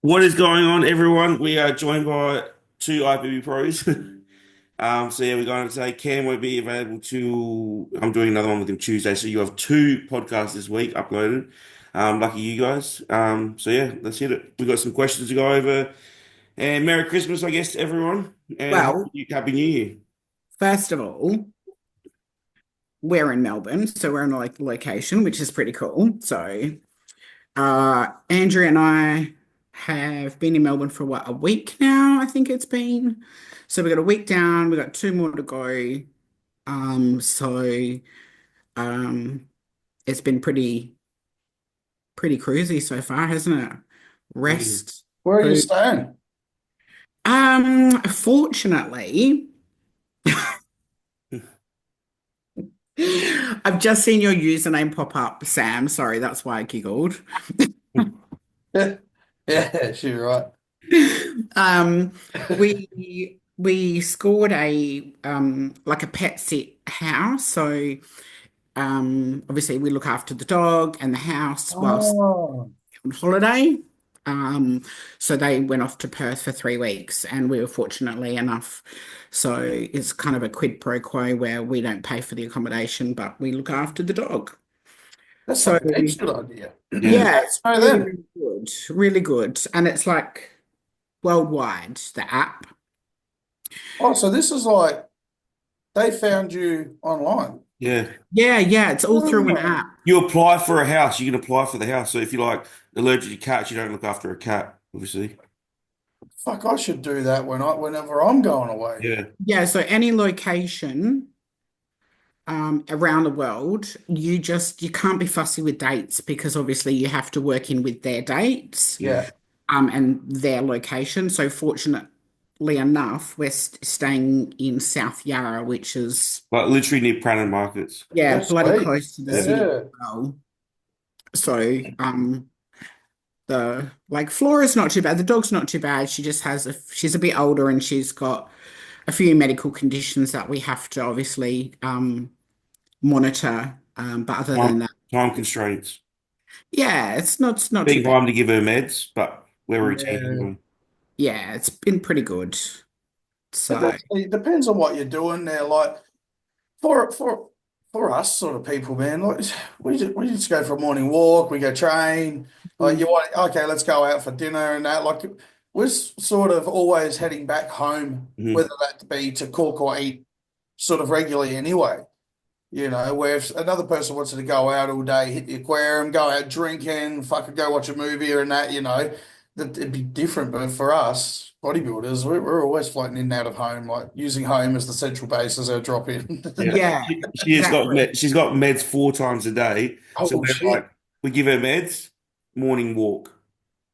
What is going on, everyone? We are joined by two IFBB pros. So yeah, we're going to say Cam won't be available till I'm doing another one with him Tuesday. So you have two podcasts this week uploaded. Lucky you guys. So yeah, let's hit it. We've got some questions to go over. And Merry Christmas, I guess, to everyone. And Well, Happy New Year. first of all, we're in Melbourne, so we're in a location, which is pretty cool. So, Andrew and I have been in Melbourne for what, a week now, I think it's been. So we got a week down, we got two more to go. So um it's been pretty cruisy so far, hasn't it? Mm. Rest, Where are you food. staying? Fortunately, I've just seen your username pop up, Sam. Sorry, that's why I giggled. Yeah, yeah, she's right. Um, we scored a like a pet sit house. So obviously we look after the dog and the house whilst Oh, on holiday. Um, so they went off to Perth for 3 weeks, and we were fortunately enough. So it's kind of a quid pro quo where we don't pay for the accommodation, but we look after the dog. that's So fucking heaps good idea. Yeah. yeah, it's Know really, then. really good, really good, and it's like worldwide, the app. Oh, so this is like they found you online. Yeah. Yeah, yeah, it's all through an Oh, app. You apply for a house, you can apply for the house. So if you're like allergic to cats, you don't look after a cat, obviously. fuck, I should do that whenever I'm going away. Yeah. Yeah, so any location around the world, you can't be fussy with dates because obviously you have to work in with their dates Yeah. Yeah. and their location. So fortunately enough, we're staying in South Yarra, which is Like literally near Prana markets. yeah, That's bloody sweet. close to the city as Yeah. well. So the like Flora's not too bad. The dog's not too bad. She's a bit older and she's got a few medical conditions that we have to obviously monitor. But other than Time, that, time constraints. yeah, it's not too Being bad. home to give her meds, but we're routine. Yeah. Yeah, it's been pretty good. But So that's, it depends on what you're doing there. Like for us sort of people, man, like we just go for a morning walk, we go train. Like you want, okay, let's go out for dinner and that. Like we're sort of always heading back home, Hmm. whether that be to cook or eat sort of regularly anyway. Where if another person wants to go out all day, hit the aquarium, go out drinking, fucking go watch a movie or that, that it'd be different. But for us, bodybuilders, we're always floating in and out of home, like using home as the central base as our drop in. Yeah. yeah, exactly. She's got meds 4 times a day. So Oh we're shit. like, we give her meds, morning walk,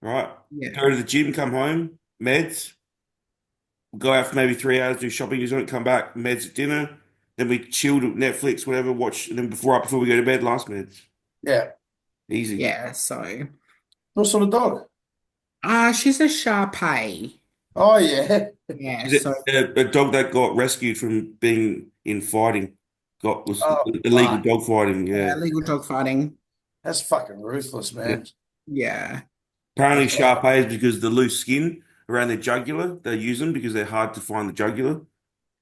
right? Yeah. Go to the gym, come home, meds, go out for maybe 3 hours, do shopping, or something, come back, meds at dinner. Then we chill to Netflix, whatever, watch, and then right before we go to bed, last meds. Yeah. Easy. Yeah, so What sort of dog? she's a Shar Pei. Oh yeah. Yeah, Is it so a dog that got rescued from being in fighting, was Oh illegal fuck. dog fighting, yeah. yeah, legal dog fighting. That's fucking ruthless, Yeah. man. Yeah. Apparently, That's fucking Shar-Pei because the loose skin around their jugular, they use them because they're hard to find the jugular.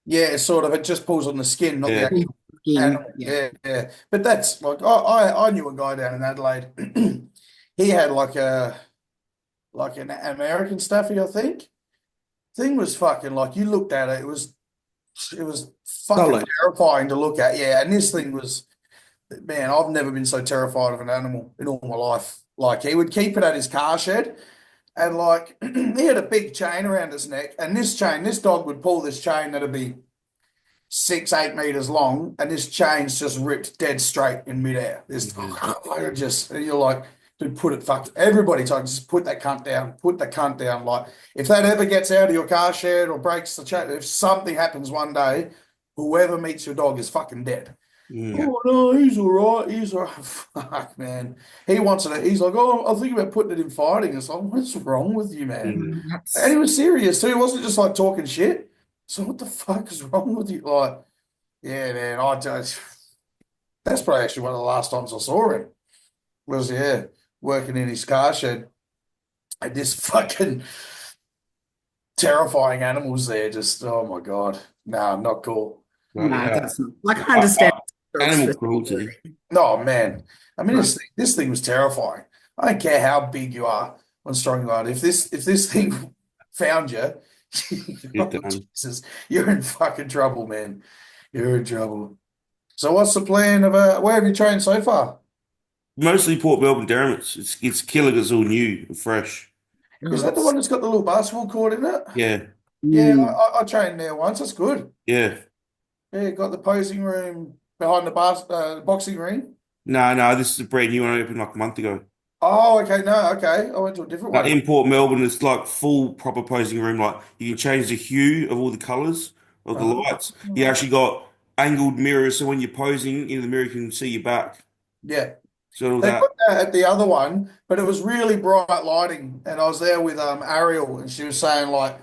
yeah, sort of. It just pulls on the skin, not the Yeah. actual Skin. animal. Yeah. Yeah, yeah. But that's like I knew a guy down in Adelaide. He had like an American Staffy, I think. Thing was fucking like you looked at it, it was fucking Solid. terrifying to look at. Yeah, and this thing was, man, I've never been so terrified of an animal in all my life. Like he would keep it at his car shed, and like he had a big chain around his neck, and this dog would pull this chain that'd be 6, 8 meters long, and this chain's just ripped dead straight in midair. This Mhm. just and you're like, dude, put it fuck. Everybody told just put that cunt down, put the cunt down. Like if that ever gets out of your car shed or breaks the chain, if something happens one day, whoever meets your dog is fucking dead. Mm. Yeah. Oh no, he's all right. He's all right. Fuck, man. He wants it. He's like, oh, I think about putting it in fighting. It's like, what's wrong with you, man? Mm. And he That's was serious too. He wasn't just like talking shit. So what the fuck is wrong with you? Like, yeah, man. I just that's probably actually one of the last times I saw him was yeah working in his car shed. and this fucking terrifying animals there. Just oh my God, no, not cool. But No, yeah, that's not like I understand dogs animal for cruelty. No, man. I mean, right. this thing was terrifying. I don't care how big you are, how strong you are. If this thing found you, You're oh, done. Jesus, you're in fucking trouble, man. You're in trouble. So, what's the plan of where have you trained so far? Mostly Port Melbourne Dermot. It's killer 'cause it's all new and fresh. Is Oh, that the one that's got the little basketball court in it? Yeah, Yeah, mm. I trained there once. That's good. yeah. Yeah, got the posing room behind the boxing ring. No, this is a brand new one I opened like a month ago. Oh, okay, no, okay. I went to a different Like one. in Port Melbourne, it's like full proper posing room. Like you can change the hue of all the colours of the lights. You Oh, actually got angled mirrors, so when you're posing in the mirror, you can see your back. yeah. So all They that. got that at the other one, but it was really bright lighting. And I was there with Ariel, and she was saying like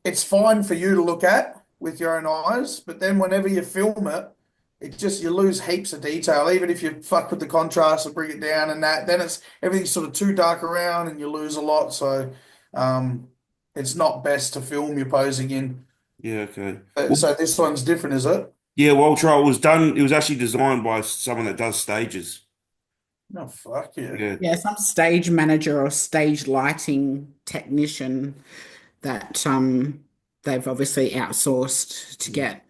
it's fine for you to look at with your own eyes, but then whenever you film it, it just you lose heaps of detail. Even if you fuck with the contrast and bring it down and that, then it's everything's sort of too dark around and you lose a lot. So um, it's not best to film your posing in. Yeah, okay. So this one's different, is it? Yeah, Wild Trial was done. It was actually designed by someone that does stages. No, fuck yeah. Yeah. Yeah, some stage manager or stage lighting technician that they've obviously outsourced to get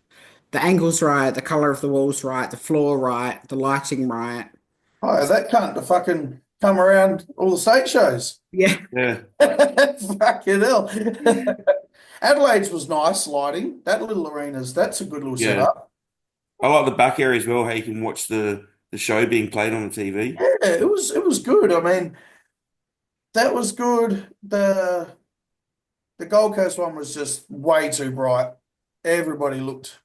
the angles right, the color of the walls right, the floor right, the lighting right. Oh, that can't fucking come around all the state shows. Yeah. Yeah. Fucking hell. Adelaide's was nice lighting. That little that's a good little Yeah. setup. I like the back area as well, how you can watch the show being played on the TV. Yeah, it was good. I mean, that was good. The Gold Coast one was just way too bright. Everybody looked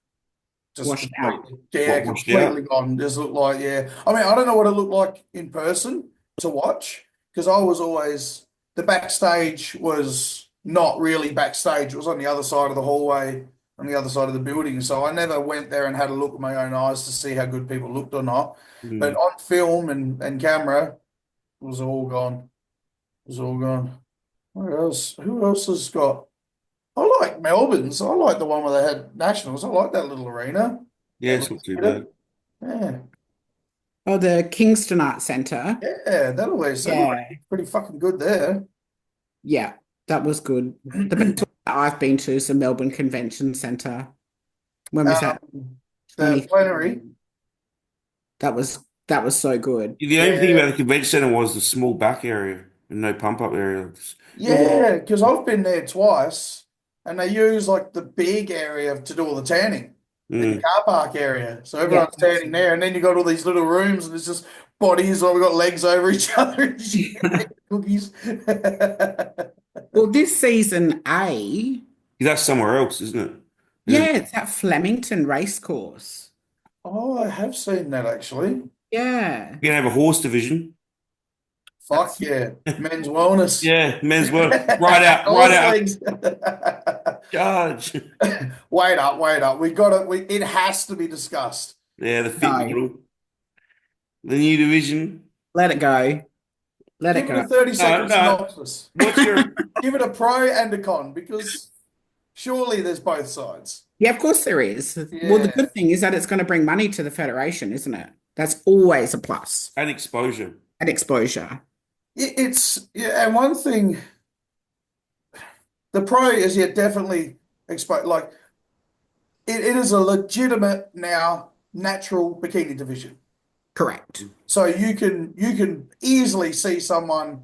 just Washed out. completely, yeah, What washed completely out? gone. Just looked like, yeah. I mean, I don't know what it looked like in person to watch because I was always the backstage was not really backstage. It was on the other side of the hallway, on the other side of the building. So I never went there and had a look with my own eyes to see how good people looked or not. But Mm. on film and camera, it was all gone. It was all gone. What else? Who else has got? I like Melbourne's. I like the one where they had nationals. I like that little arena. Yeah, That it's little not too theatre. bad. Yeah, Oh, the Kingston Arts Centre. yeah. That always Yeah. pretty fucking good there. Yeah, that was good. The best one that I've been to is the Melbourne Convention Centre. When was that? The 20. plenary. That was so good. The only thing Yeah, about the convention center was the small back area and no pump up area. yeah. Because I've been there twice, and they use like the big area to do all the tanning, the Mm. car park area. So Yeah. everyone's tanning there, and then you got all these little rooms, and it's just bodies, or we got legs over each other and shit. Cookies. Well, this season A, That's somewhere else, isn't it? yeah, it's at Flemington Racecourse. Oh, I have seen that actually. Yeah, You're gonna have a horse division. Fuck that's yeah. Men's wellness. Yeah, men's work. Right Horse out, legs. charge. Wait up. It has to be discussed. Yeah, the fit no, model, the new division. let it go. Let it Give it go. a 30 No, second no. synopsis. What's your Give it a pro and a con because surely there's both sides. Yeah, of course there is. Well, the Yeah. good thing is that it's going to bring money to the Federation, isn't it? That's always a plus. and exposure? And exposure. It's yeah, and one thing the pro is definitely exposed like it is a legitimate now natural bikini division. Correct. So you can easily see someone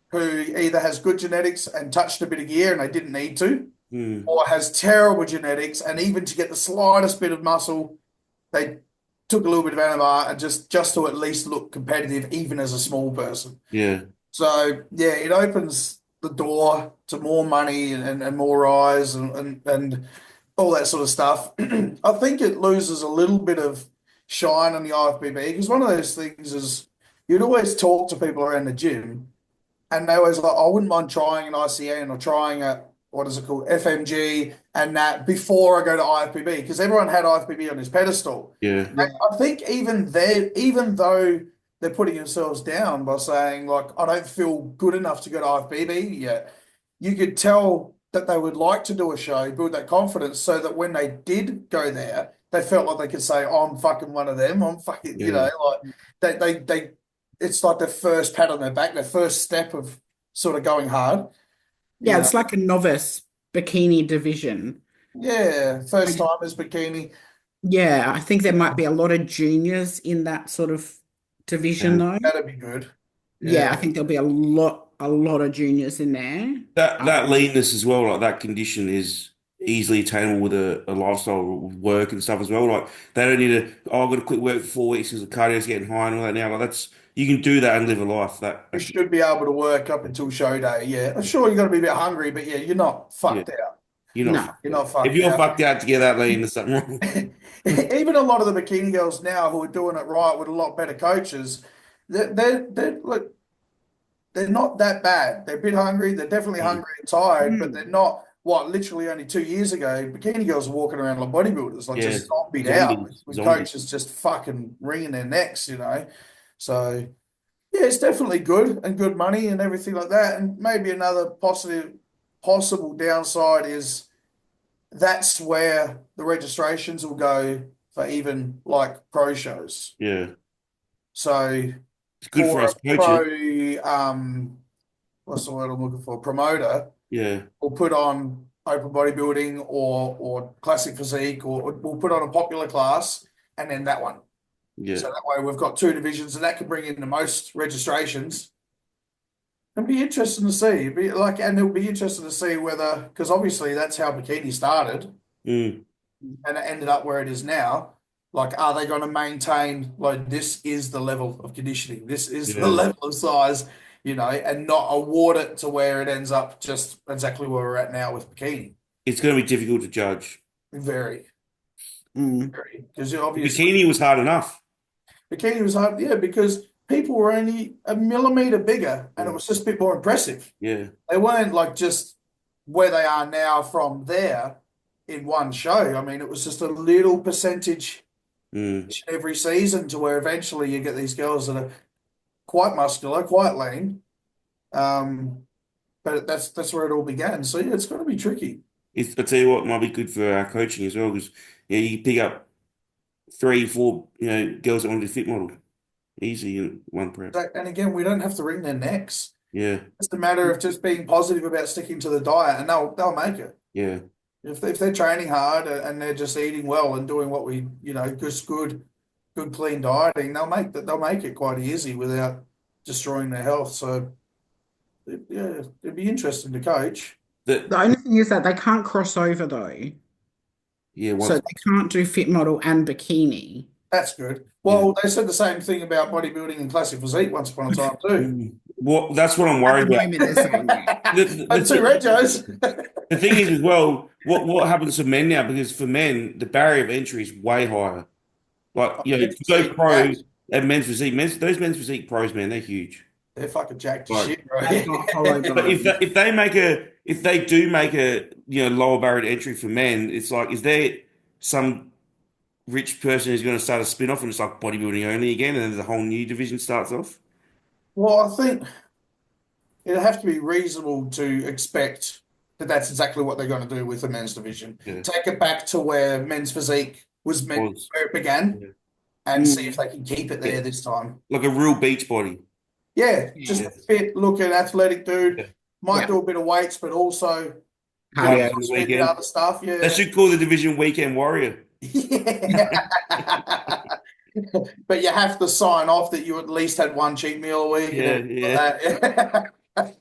who either has good genetics and touched a bit of gear and they didn't need to, Hmm. or has terrible genetics and even to get the slightest bit of muscle, they took a little bit of animal and just to at least look competitive, even as a small person. Yeah, So yeah, it opens the door to more money and more eyes and all that sort of stuff. I think it loses a little bit of shine on the IFBB because one of those things is you'd always talk to people around the gym and they always like, I wouldn't mind trying an ICN or trying a what is it called, FMG and that before I go to IFBB because everyone had IFBB on his pedestal. yeah, I think even though they're putting themselves down by saying, like, I don't feel good enough to go to IFBB yet. You could tell that they would like to do a show, build that confidence so that when they did go there, they felt like they could say, oh, I'm fucking one of them. I'm fucking, Yeah. like it's like their first pat on their back, their first step of sort of going hard. Yeah, it's like a novice bikini division. Yeah, first Like, timers bikini. yeah, I think there might be a lot of juniors in that sort of division Yeah. though. That'd be good. Yeah, I Yeah. think there'll be a lot of juniors in there. That leanness as well, like that condition is easily attainable with a lifestyle of work and stuff as well. Like they don't need to, oh, I've got to quit work for 4 weeks because the cardio's getting high and all that now. Like that's you can do that and live a life. You should be able to work up until show day. Yeah. I'm sure you got to be a bit hungry, but yeah, you're not yeah, fucked out. you're not No. fucked You're out. not If fucked you're out. fucked out to get that lean, there's something wrong. Even a lot of the bikini girls now who are doing it right with a lot better coaches, they're look, they're not that bad. They're a bit hungry. They're definitely hungry and tired, but they're not what literally only 2 years ago, bikini girls were walking around like bodybuilders, like Yeah, just zombied out zombies, with zombies. coaches just fucking wringing their necks, you know. So yeah, it's definitely good and good money and everything like that. And maybe another possible downside is that's where the registrations will go for even like pro shows. Yeah, So it's good for for us a coaches. what's the word I'm looking for? Promoter Yeah, will put on open bodybuilding or classic physique or we'll put on a popular class and then that one. yeah. So that way we've got two divisions and that can bring in the most registrations. It'll be interesting to see. And it'll be interesting to see whether, because obviously that's how bikini started Mm, and it ended up where it is now. Like, are they going to maintain, like, this is the level of conditioning, this is the yeah. level of size, and not award it to where it ends up just exactly where we're at now with bikini? It's going to be difficult to judge. Very, Mm. very. Because The obviously, bikini was hard enough. bikini was hard, yeah, because people were only a millimeter bigger and it Yeah, was just a bit more impressive. yeah, They weren't like just where they are now from there in one show. I mean, it was just a little percentage mm. each and every season to where eventually you get these girls that are quite muscular, quite lean. But that's where it all began. So yeah, it's going to be tricky. I tell you what, might be good for our coaching as well because yeah, you can pick up 3, 4, girls that want to do fit model easy in one prep. And again, we don't have to wring their necks. Yeah, It's a matter of just being positive about sticking to the diet, and they'll make it. yeah. If they're training hard and they're just eating well and doing what we, just good clean dieting, they'll make it quite easy without destroying their health. So yeah, it'd be interesting to coach. That The only thing is that they can't cross over though. yeah, So once they can't do fit model and bikini. That's good. yeah. Well, they said the same thing about bodybuilding and classic physique once upon a time too. Well, that's what I'm At worried the about. moment, they're saying that. And two regos. The thing is as well, what happens to men now? Because for men, the barrier of entry is way higher. Like, to go pro at those men's physique pros, man, they're huge. They're fucking jacked to Right. shit, bro. They've got hollow But bones. if they do make a lower barrier to entry for men, it's like, is there some rich person who's going to start a spin-off and it's like bodybuilding only again, and then the whole new division starts off? Well, I think it'd have to be reasonable to expect that that's exactly what they're going to do with the men's division. Yeah. Take it back to where men's physique was meant where it began Yeah. and see if they can keep it there this time. Like a real beach body. Yeah, just Yeah. a fit looking athletic dude. Yeah. Might do a bit of weights, but also Cardio. On the spend weekend. other stuff. Yeah. They should call the division Weekend Warrior. Yeah. But you have to sign off that you at least had one cheat meal a week. Yeah, and everything like that.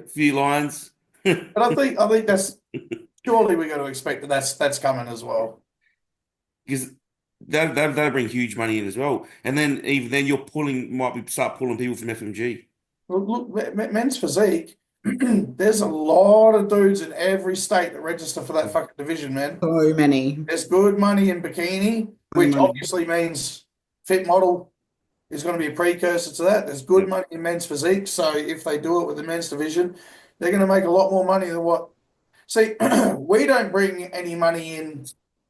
Few lines. But I think that's surely we're going to expect that that's coming as well. Because that'll bring huge money in as well. And then even then start pulling people from FMG. Look, men's physique. There's a lot of dudes in every state that register for that fucking division, man. So many. There's good money in bikini, which obviously means fit model is going to be a precursor to that. There's good money in men's physique. So if they do it with the men's division, they're going to make a lot more money than what. See, we don't bring any money in.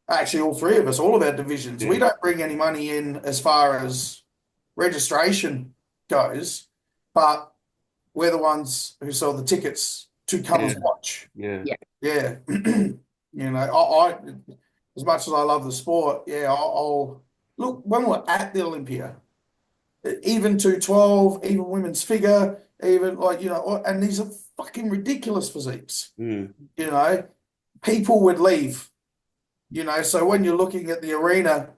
Actually, all three of us, all of our divisions, we don't bring any money in as far as registration goes, but we're the ones who sell the tickets to come Yeah. and watch. Yeah. Yeah. Yeah. I as much as I love the sport, yeah, I'll look when we're at the Olympia, even 212, even women's figure, even and these are fucking ridiculous physiques. Mm. People would leave. So when you're looking at the arena,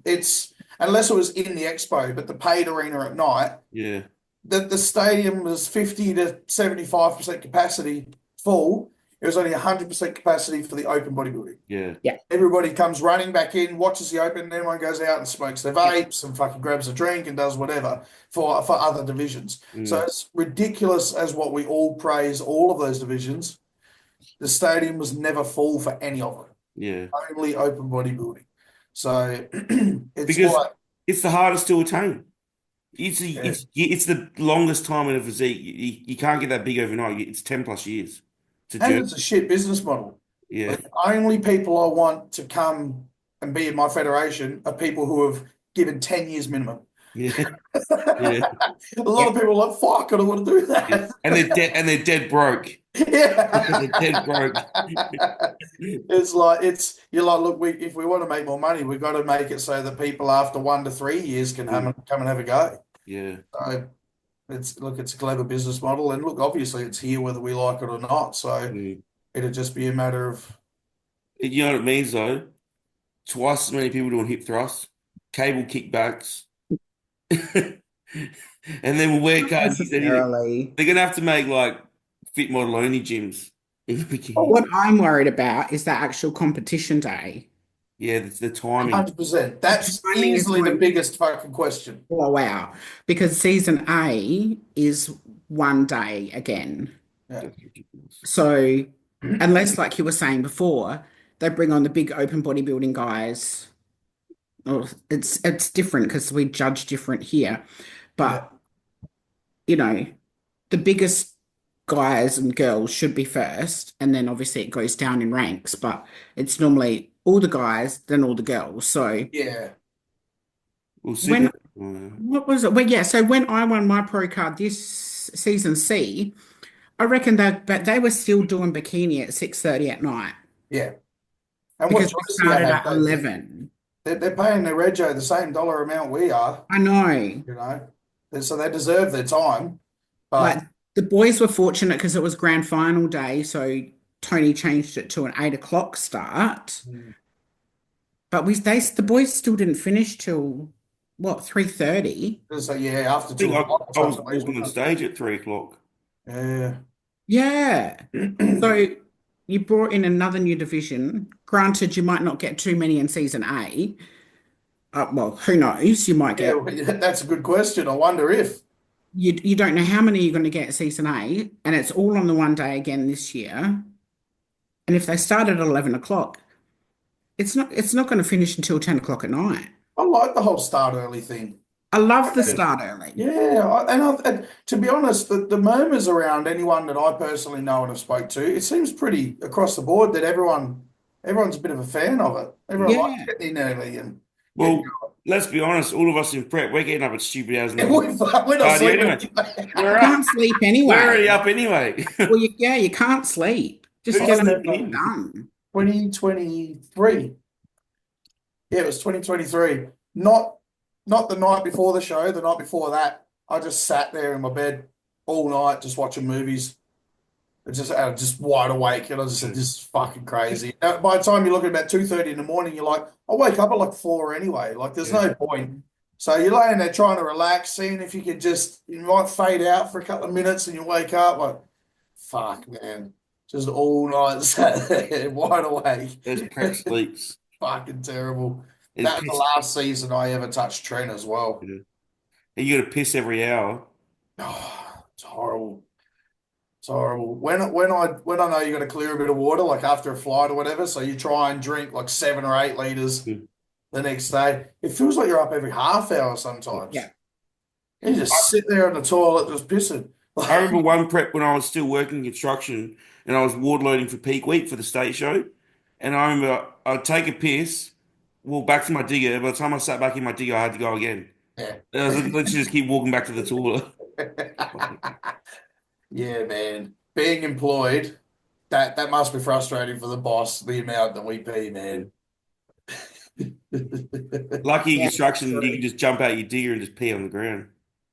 it's unless it was in the expo, but the paid arena at night, Yeah. the stadium was 50 to 75% capacity full. It was only 100% capacity for the open bodybuilding. Yeah. Yeah. Everybody comes running back in, watches the open, and everyone goes out and smokes their vapes and fucking grabs a drink and does whatever for other divisions. So Mm. it's ridiculous as what we all praise all of those divisions. The stadium was never full for any of it, Yeah. only open bodybuilding. So it's Because like, it's the hardest to attain. yeah. It's the longest time in a physique. You can't get that big overnight. It's 10 plus years. It's a And journey. it's a shit business model. Yeah. Like, only people I want to come and be in my federation are people who have given 10 years minimum. Yeah. Yeah. A lot of people are like, fuck, I don't want to do Yeah. that. And they're dead broke. They're dead broke. Yeah. You're like, look, if we want to make more money, we've got to make it so that people after 1 to 3 years can Mm. come and have a go. Yeah. So it's a clever business model, and look, obviously it's here whether we like it or not. So Mm. it'd just be a matter of You know what it means though? Twice as many people doing hip thrusts, cable kickbacks, and then we'll wear Not cards. necessarily. They're gonna have to make like fit model only gyms in the But beginning. what I'm worried about is the actual competition day. Yeah, it's the timing. 100%. The That's timing is easily the going biggest fucking question. blow out because season A is 1 day again. Yeah. That's ridiculous. So unless, like you were saying before, they bring on the big open bodybuilding guys. Well, it's different because we judge different here. Yeah. But you know, the biggest guys and girls should be first, and then obviously it goes down in ranks, but it's normally all the guys, then all the girls. So Yeah. We'll see. when what was it? Well, yeah, so when I won my pro card this season C, I reckon that but they were still doing bikini at 6:30 at night Yeah. And what because we choice do you started have? at 11. They're paying their rego the same dollar amount we are, I know. you know. So they deserve their time. But Like the boys were fortunate because it was grand final day, so Tony changed it to an 8 o'clock start. But the boys still didn't finish till what, 3:30? so yeah, after I two think o'clock or I was something, walking on wasn't stage at 3 o'clock. it? Yeah. Yeah. So you brought in another new division. Granted, you might not get too many in season A. Well, who knows? You might Yeah, get well, that's a good question. I wonder if. you don't know how many you're going to get season A, and it's all on the 1 day again this year. And if they start at 11 o'clock, it's not going to finish until 10 o'clock at night. I like the whole start early thing. I love the start early. Yeah, and to be honest, the murmurs around anyone that I personally know and have spoke to, it seems pretty across the board that everyone's a bit of a fan of it. Everyone likes Yeah. getting in early and Well, let's be honest, all of us in prep, we're getting up at stupid hours in the morning. we're not Cardio sleeping. anyway. We're You up. can't sleep We're already anyway. up anyway. Well, you can't sleep. Just Who's get them sleeping in? done. 2023. Yeah, it was 2023. Not the night before the show, the night before that. I just sat there in my bed all night just watching movies. Just wide awake, and I just said, "This is fucking crazy." By the time you're looking at about 2:30 in the morning, you're like, "I'll wake up at like 4 anyway." Like, there's no point. So you're laying there trying to relax, seeing if you might fade out for a couple of minutes, and you wake up like, "Fuck, man!" Just all night sat there wide awake. Those prep sleeps. Fucking terrible. And That was the last season I ever touched Trent as well. you got to piss every hour. Oh, it's horrible. It's horrible. When I know you got to clear a bit of water, like after a flight or whatever, so you try and drink like 7 or 8 liters Mm. the next day. It feels like you're up every half hour sometimes. Yeah. You just sit there on the toilet just pissing. I remember one prep when I was still working construction and I was ward loading for peak week for the state show. And I remember I'd take a piss, walk back to my digger. By the time I sat back in my digger, I had to go again. Yeah. I was like, let's just keep walking back to the toilet. Yeah, man. Being employed, that must be frustrating for the boss, the amount that we pay, man. Lucky Yeah, construction, you true. can just jump out your digger and just pee on the ground.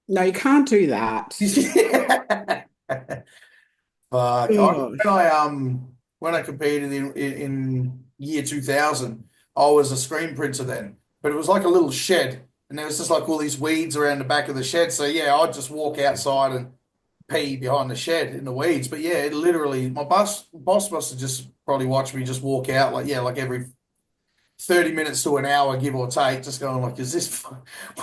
No, you can't do that. Yeah. Fuck. Gosh. When I competed in year 2000, I was a screen printer then, but it was like a little shed, and there was just like all these weeds around the back of the shed. So yeah, I'd just walk outside and pee behind the shed in the weeds. But yeah, it literally, my boss must have just probably watched me just walk out like yeah, like every 30 minutes to an hour, give or take, just going like,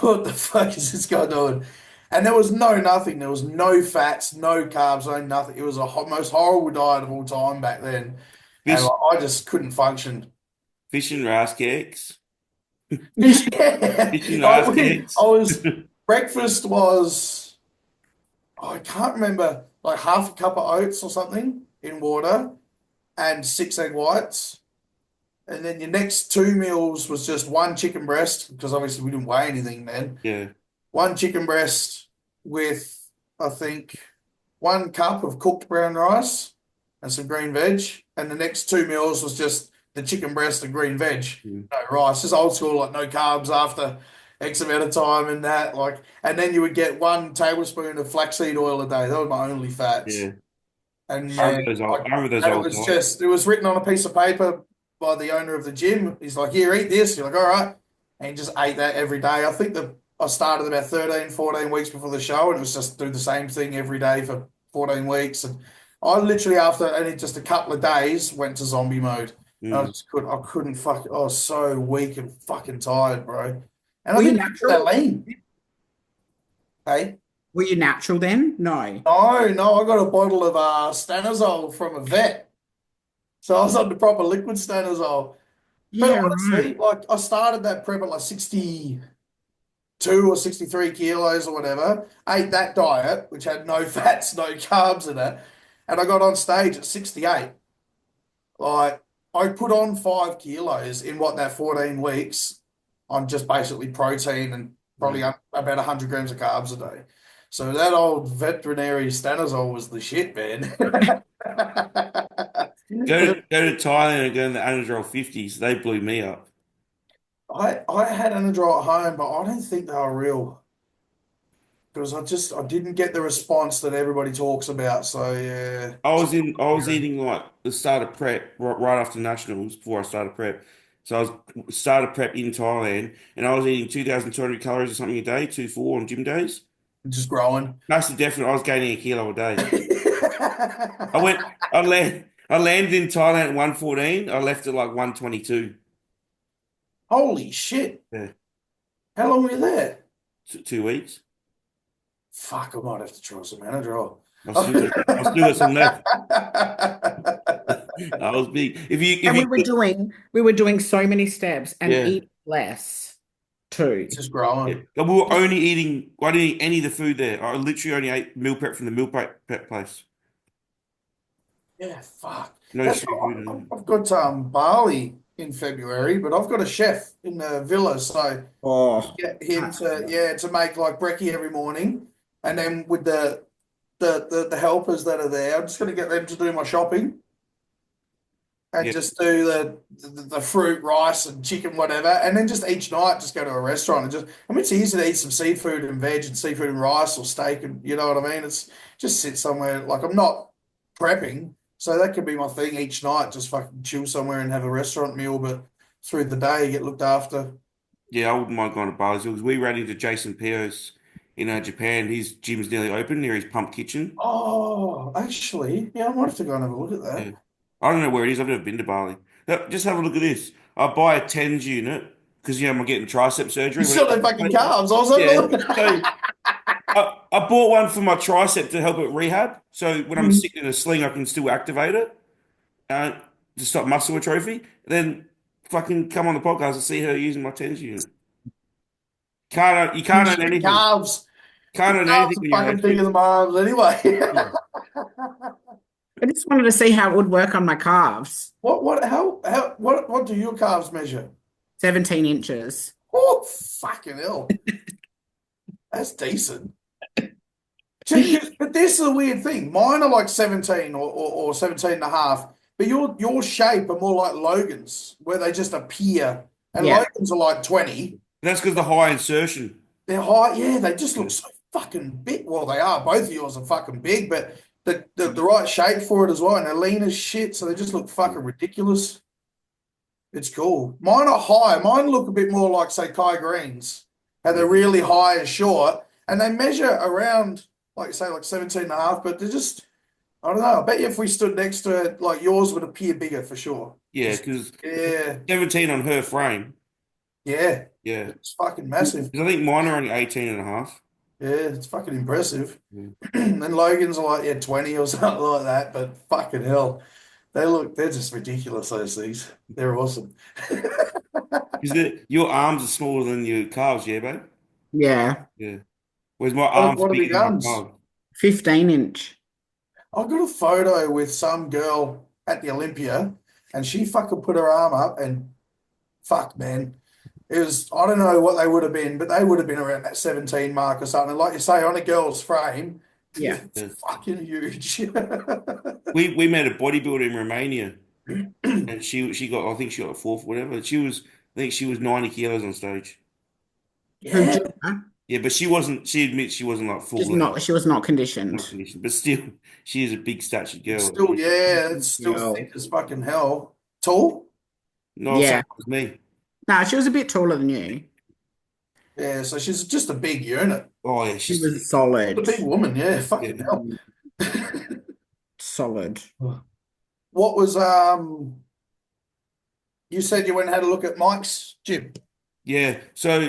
what the fuck is this guy doing? And there was no nothing. There was no fats, no carbs, no nothing. It was a most horrible diet of all time back then. And Fish, I just couldn't function. fish and rice cakes. Yeah. Fish and rice cakes. Breakfast was, I can't remember, like half a cup of oats or something in water and 6 egg whites. And then your next two meals was just one chicken breast, because obviously we didn't weigh anything then. Yeah. One chicken breast with, I think, 1 cup of cooked brown rice and some green veg. And the next two meals was just the chicken breast and green veg. Mm. No rice, just old school, like no carbs after X amount of time and that. Like, and then you would get 1 tablespoon of flaxseed oil a day. That was my only fats. Yeah. And I yeah, remember those old, I remember those and it old was diets. just, it was written on a piece of paper by the owner of the gym. He's like, here, eat this. You're like, all right. And he just ate that every day. I think that I started about 13, 14 weeks before the show, and it was just do the same thing every day for 14 weeks. And I literally, after only just a couple of days, went to zombie mode. And Mm. I couldn't fuck, I was so weak and fucking tired, bro. And I Were you think I'm that natural? lean. Hey? Were you natural then? No. No, no, I got a bottle of stanozol from a vet. So I was on the proper liquid stanozol. But Yeah, right. honestly, like I started that prep at like 62 or 63 kilos or whatever, ate that diet, which had no fats, no carbs in it, and I got on stage at 68. Like I put on 5 kilos in what, that 14 weeks on just basically protein and probably Mm. about 100 grams of carbs a day. So that old veterinary stanozol was the shit, man. Go to Thailand and go in the Anadrol 50s. They blew me up. I had Anadrol at home, but I don't think they were real because I didn't get the response that everybody talks about. So yeah, I was eating like the start of prep right after nationals before I started prep. So I was started prep in Thailand and I was eating 2,200 calories or something a day, 2 4 on gym days. just growing. Massive definite. I was gaining a kilo a day. I went, I landed in Thailand at 114. I left at like 122. Holy shit! Yeah, How long were you there? 2 weeks. Fuck, I might have to try some Anadrol. I still got some left. I was big. If And you, we were doing so many steps and yeah. eat less too. Just Yeah. growing. And we were only eating, I didn't eat any of the food there. I literally only ate meal prep from the prep place. Yeah, fuck. No That's street food. I've got Bali in February, but I've got a chef in the villa, so Oh, get him to make like brekkie every morning, and then with the helpers that are there, I'm just going to get them to do my shopping and Yeah, just do the fruit, rice, and chicken, whatever, and then just each night just go to a restaurant and just. I mean, it's easy to eat some seafood and veg and seafood and rice or steak, and you know what I mean. It's just sit somewhere like I'm not prepping, so that could be my thing each night. Just fucking chill somewhere and have a restaurant meal, but through the day get looked after. yeah, I wouldn't mind going to Bali because we ran into Jason Pios in Japan. His gym's nearly open near his pump kitchen. Oh, actually, yeah, I might have to go and have a look at Yeah. that. I don't know where it is. I've never been to Bali. Just have a look at this. I buy a TENS unit because, I'm getting tricep You surgery. still no fucking carbs. I was having a Yeah. look at So that. I bought one for my tricep to help it rehab. So when I'm mm. sitting in a sling, I can still activate it uh, to stop muscle atrophy. Then fucking come on the podcast and see her using my TENS unit. You can't own Shit, anything. carbs. Can't Your own carbs anything are when you're an fucking bigger athlete. than my arms anyway. Yeah. I just wanted to see how it would work on my calves. What do your calves measure? 17 inches. Oh, fucking hell. That's decent. But this is a weird thing. Mine are like 17 or 17 and a half, but your shape are more like Logan's, where they just appear. And Yeah. Logan's are like 20. That's because the high insertion. They're high, yeah, they just Yeah. look so fucking big. Well, they are. Both of yours are fucking big, but the right shape for it as well. And they're lean as shit, so they just look fucking ridiculous. It's cool. Mine are high. Mine look a bit more like, say, Kai Greens. And they're really high and short. And they measure around, like, say, like 17 and a half, but they're just, I don't know. I bet you if we stood next to it, like yours would appear bigger for sure. Yeah, Just, because yeah, 17 on her frame. yeah. Yeah. It's fucking massive. 'Cause I think mine are only 18 and a half. Yeah, it's fucking impressive. Yeah. And Logan's are like, yeah, 20 or something like that, but fucking hell. They're just ridiculous, those things. They're awesome. Because your arms are smaller than your calves, yeah, babe? Yeah. Yeah. Whereas my What, arms are what are the bigger than my guns? calves. 15-inch. I got a photo with some girl at the Olympia, and she fucking put her arm up, and fuck, man. It was, I don't know what they would have been, but they would have been around that 17 mark or something. Like you say, on a girl's frame, Yeah. it's Yeah. fucking huge. We met a bodybuilder in Romania, and she got, I think she got a fourth, whatever. I think she was 90 kilos on stage. Who Yeah, Julia? Yeah, but she wasn't. She admits she wasn't like full level, She was not not conditioned. conditioned, but still, she is a big statured girl. still, yeah, it's still Girl. thick as fucking hell. Tall? No, same Yeah. as me. No, she was a bit taller than you. Yeah, so she's just a big unit. Oh yeah, She she's was A solid. big woman, yeah, fucking yeah. hell. Solid. What was you said you went and had a look at Mike's gym? Yeah, so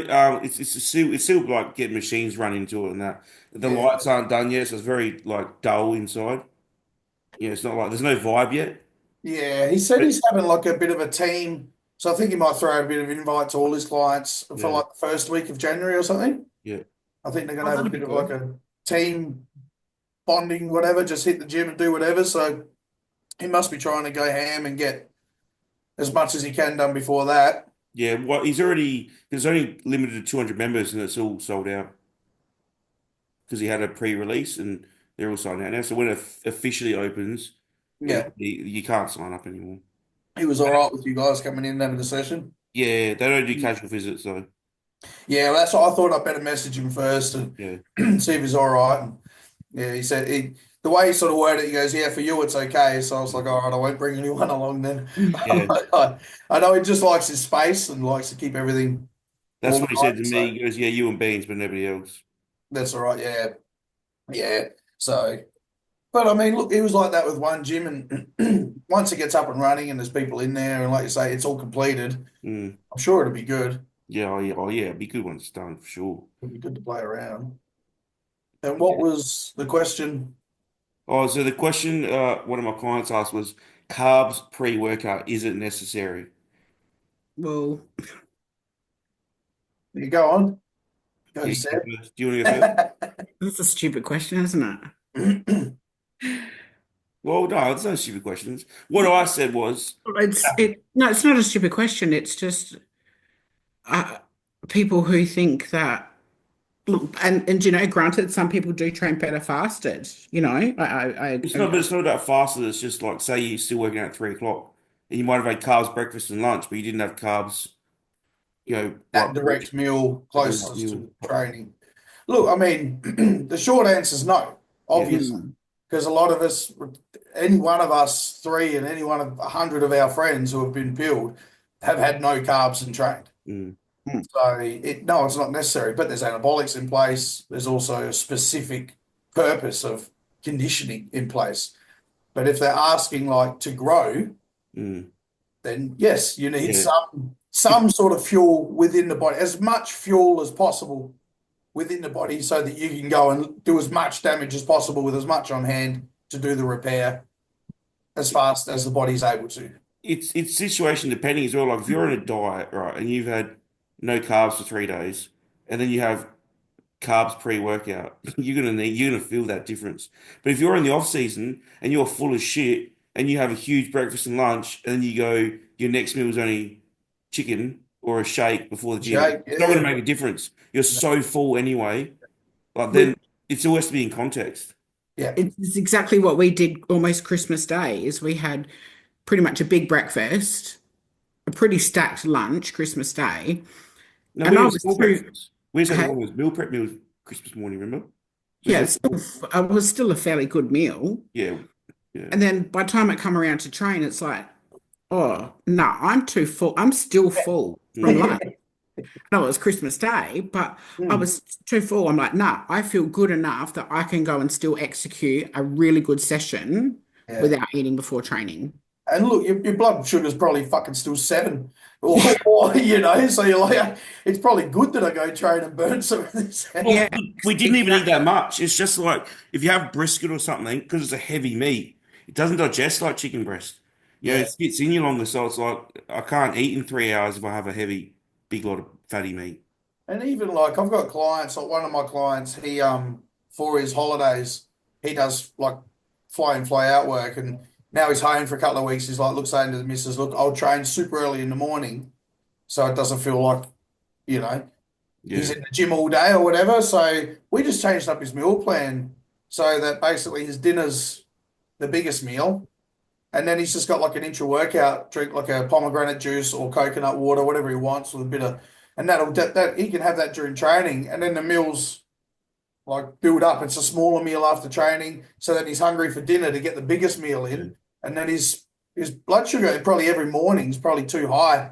it's still like getting machines run into it and that. The Yeah. lights aren't done yet, so it's very like dull inside. Yeah, it's not like there's no vibe yet. Yeah, he said But he's having like a bit of a team. So I think he might throw out a bit of invite to all his clients for yeah, like the first week of January or something. yeah, I think they're Oh, gonna have a that'd be bit of like good. a team bonding, whatever, just hit the gym and do whatever. So he must be trying to go ham and get as much as he can done before that. yeah. Well, there's only limited to 200 members and it's all sold out because he had a pre-release and they're all sold out now. So when it officially opens, Yeah. you can't sign up anymore. He was all right with you guys coming in and having a session. Yeah, they don't do casual visits though. Yeah, well, that's what I thought. I'd better message him first Yeah, and see if he's all right. And yeah, he said the way he sort of worded it, he goes, "Yeah, for you it's okay." So I was like, "All right, I won't bring anyone along then." yeah. I know he just likes his space and likes to keep everything That's what he said to organized. me. So He goes, "Yeah, you and Beans, but nobody else." that's all right. Yeah, yeah. So, but I mean, look, he was like that with one gym, and once it gets up and running and there's people in there, and like you say, it's all completed. Mm. I'm sure it'll be good. Yeah, oh yeah, it'd be good when it's done for sure. It'll be good to play around. And what was the question? Oh, so the question one of my clients asked was carbs pre-workout, is it necessary? Well, You go on. Go, Yeah, you go Seb. first. Do you want to go first? that's a stupid question, isn't it? Well, no, there's no stupid questions. What I said was, No, it's not a stupid question. It's just uh, people who think that look, and you know, granted, some people do train better fasted. You know, I but it's not about fasting. It's just like, say you're still working out at 3 o'clock and you might have had carbs breakfast and lunch, but you didn't have carbs, That like direct meal direct closest meal. to training. Look, I mean, the short answer is no, Yeah, obviously, because a lot of us, any one of us three and any one of 100 of our friends who have been peeled have had no carbs and trained. mm, So no, it's not necessary, but there's anabolics in place. There's also a specific purpose of conditioning in place. But if they're asking like to grow, mm, then yes, you need yeah, some sort of fuel within the body, as much fuel as possible within the body, so that you can go and do as much damage as possible with as much on hand to do the repair as fast as the body's able to. it's situation depending as well. Like if you're on a diet, right, and you've had no carbs for 3 days, and then you have carbs pre-workout, you're gonna feel that difference. But if you're in the off season and you're full of shit and you have a huge breakfast and lunch, and then you go your next meal is only chicken or a shake before the gym, Jake, it's not gonna yeah. make a difference. You're so full anyway. Like We, then it's always to be in context. Yeah. it's exactly what we did almost Christmas Day, is we had pretty much a big breakfast, a pretty stacked lunch Christmas Day, No, we and had I a was small too, breakfast. We just had hey, one of those meal prep meals Christmas morning, remember? Just yeah, had, it was still a fairly good meal. yeah, yeah, And then by the time it come around to train, it's like, oh no, I'm too full. I'm still full from mm, lunch. No, it was Christmas Day, but I Mm. was too full. I'm like, nah, I feel good enough that I can go and still execute a really good session Yeah. without eating before training. And look, your blood sugar's probably fucking still 7. So you're like, it's probably good that I go train and burn some of this out. Yeah, Well, we didn't even eat that exactly. much. It's just like if you have brisket or something, because it's a heavy meat, it doesn't digest like chicken breast. You know, Yeah. it sits in you longer, so it's like I can't eat in 3 hours if I have a heavy, big lot of fatty meat. And even like I've got clients, like one of my clients, he for his holidays, he does like fly in, fly out work, and now he's home for a couple of weeks. He's like, look, saying to the missus, look, I'll train super early in the morning so it doesn't feel like, you know, he's Yeah, in the gym all day or whatever. So we just changed up his meal plan so that basically his dinner's the biggest meal. And then he's just got like an intra workout drink, like a pomegranate juice or coconut water, whatever he wants, with a bit of, and that he can have that during training. And then the meals like build up. It's a smaller meal after training, so that he's hungry for dinner to get the biggest meal yeah, in. And then his blood sugar probably every morning is probably too high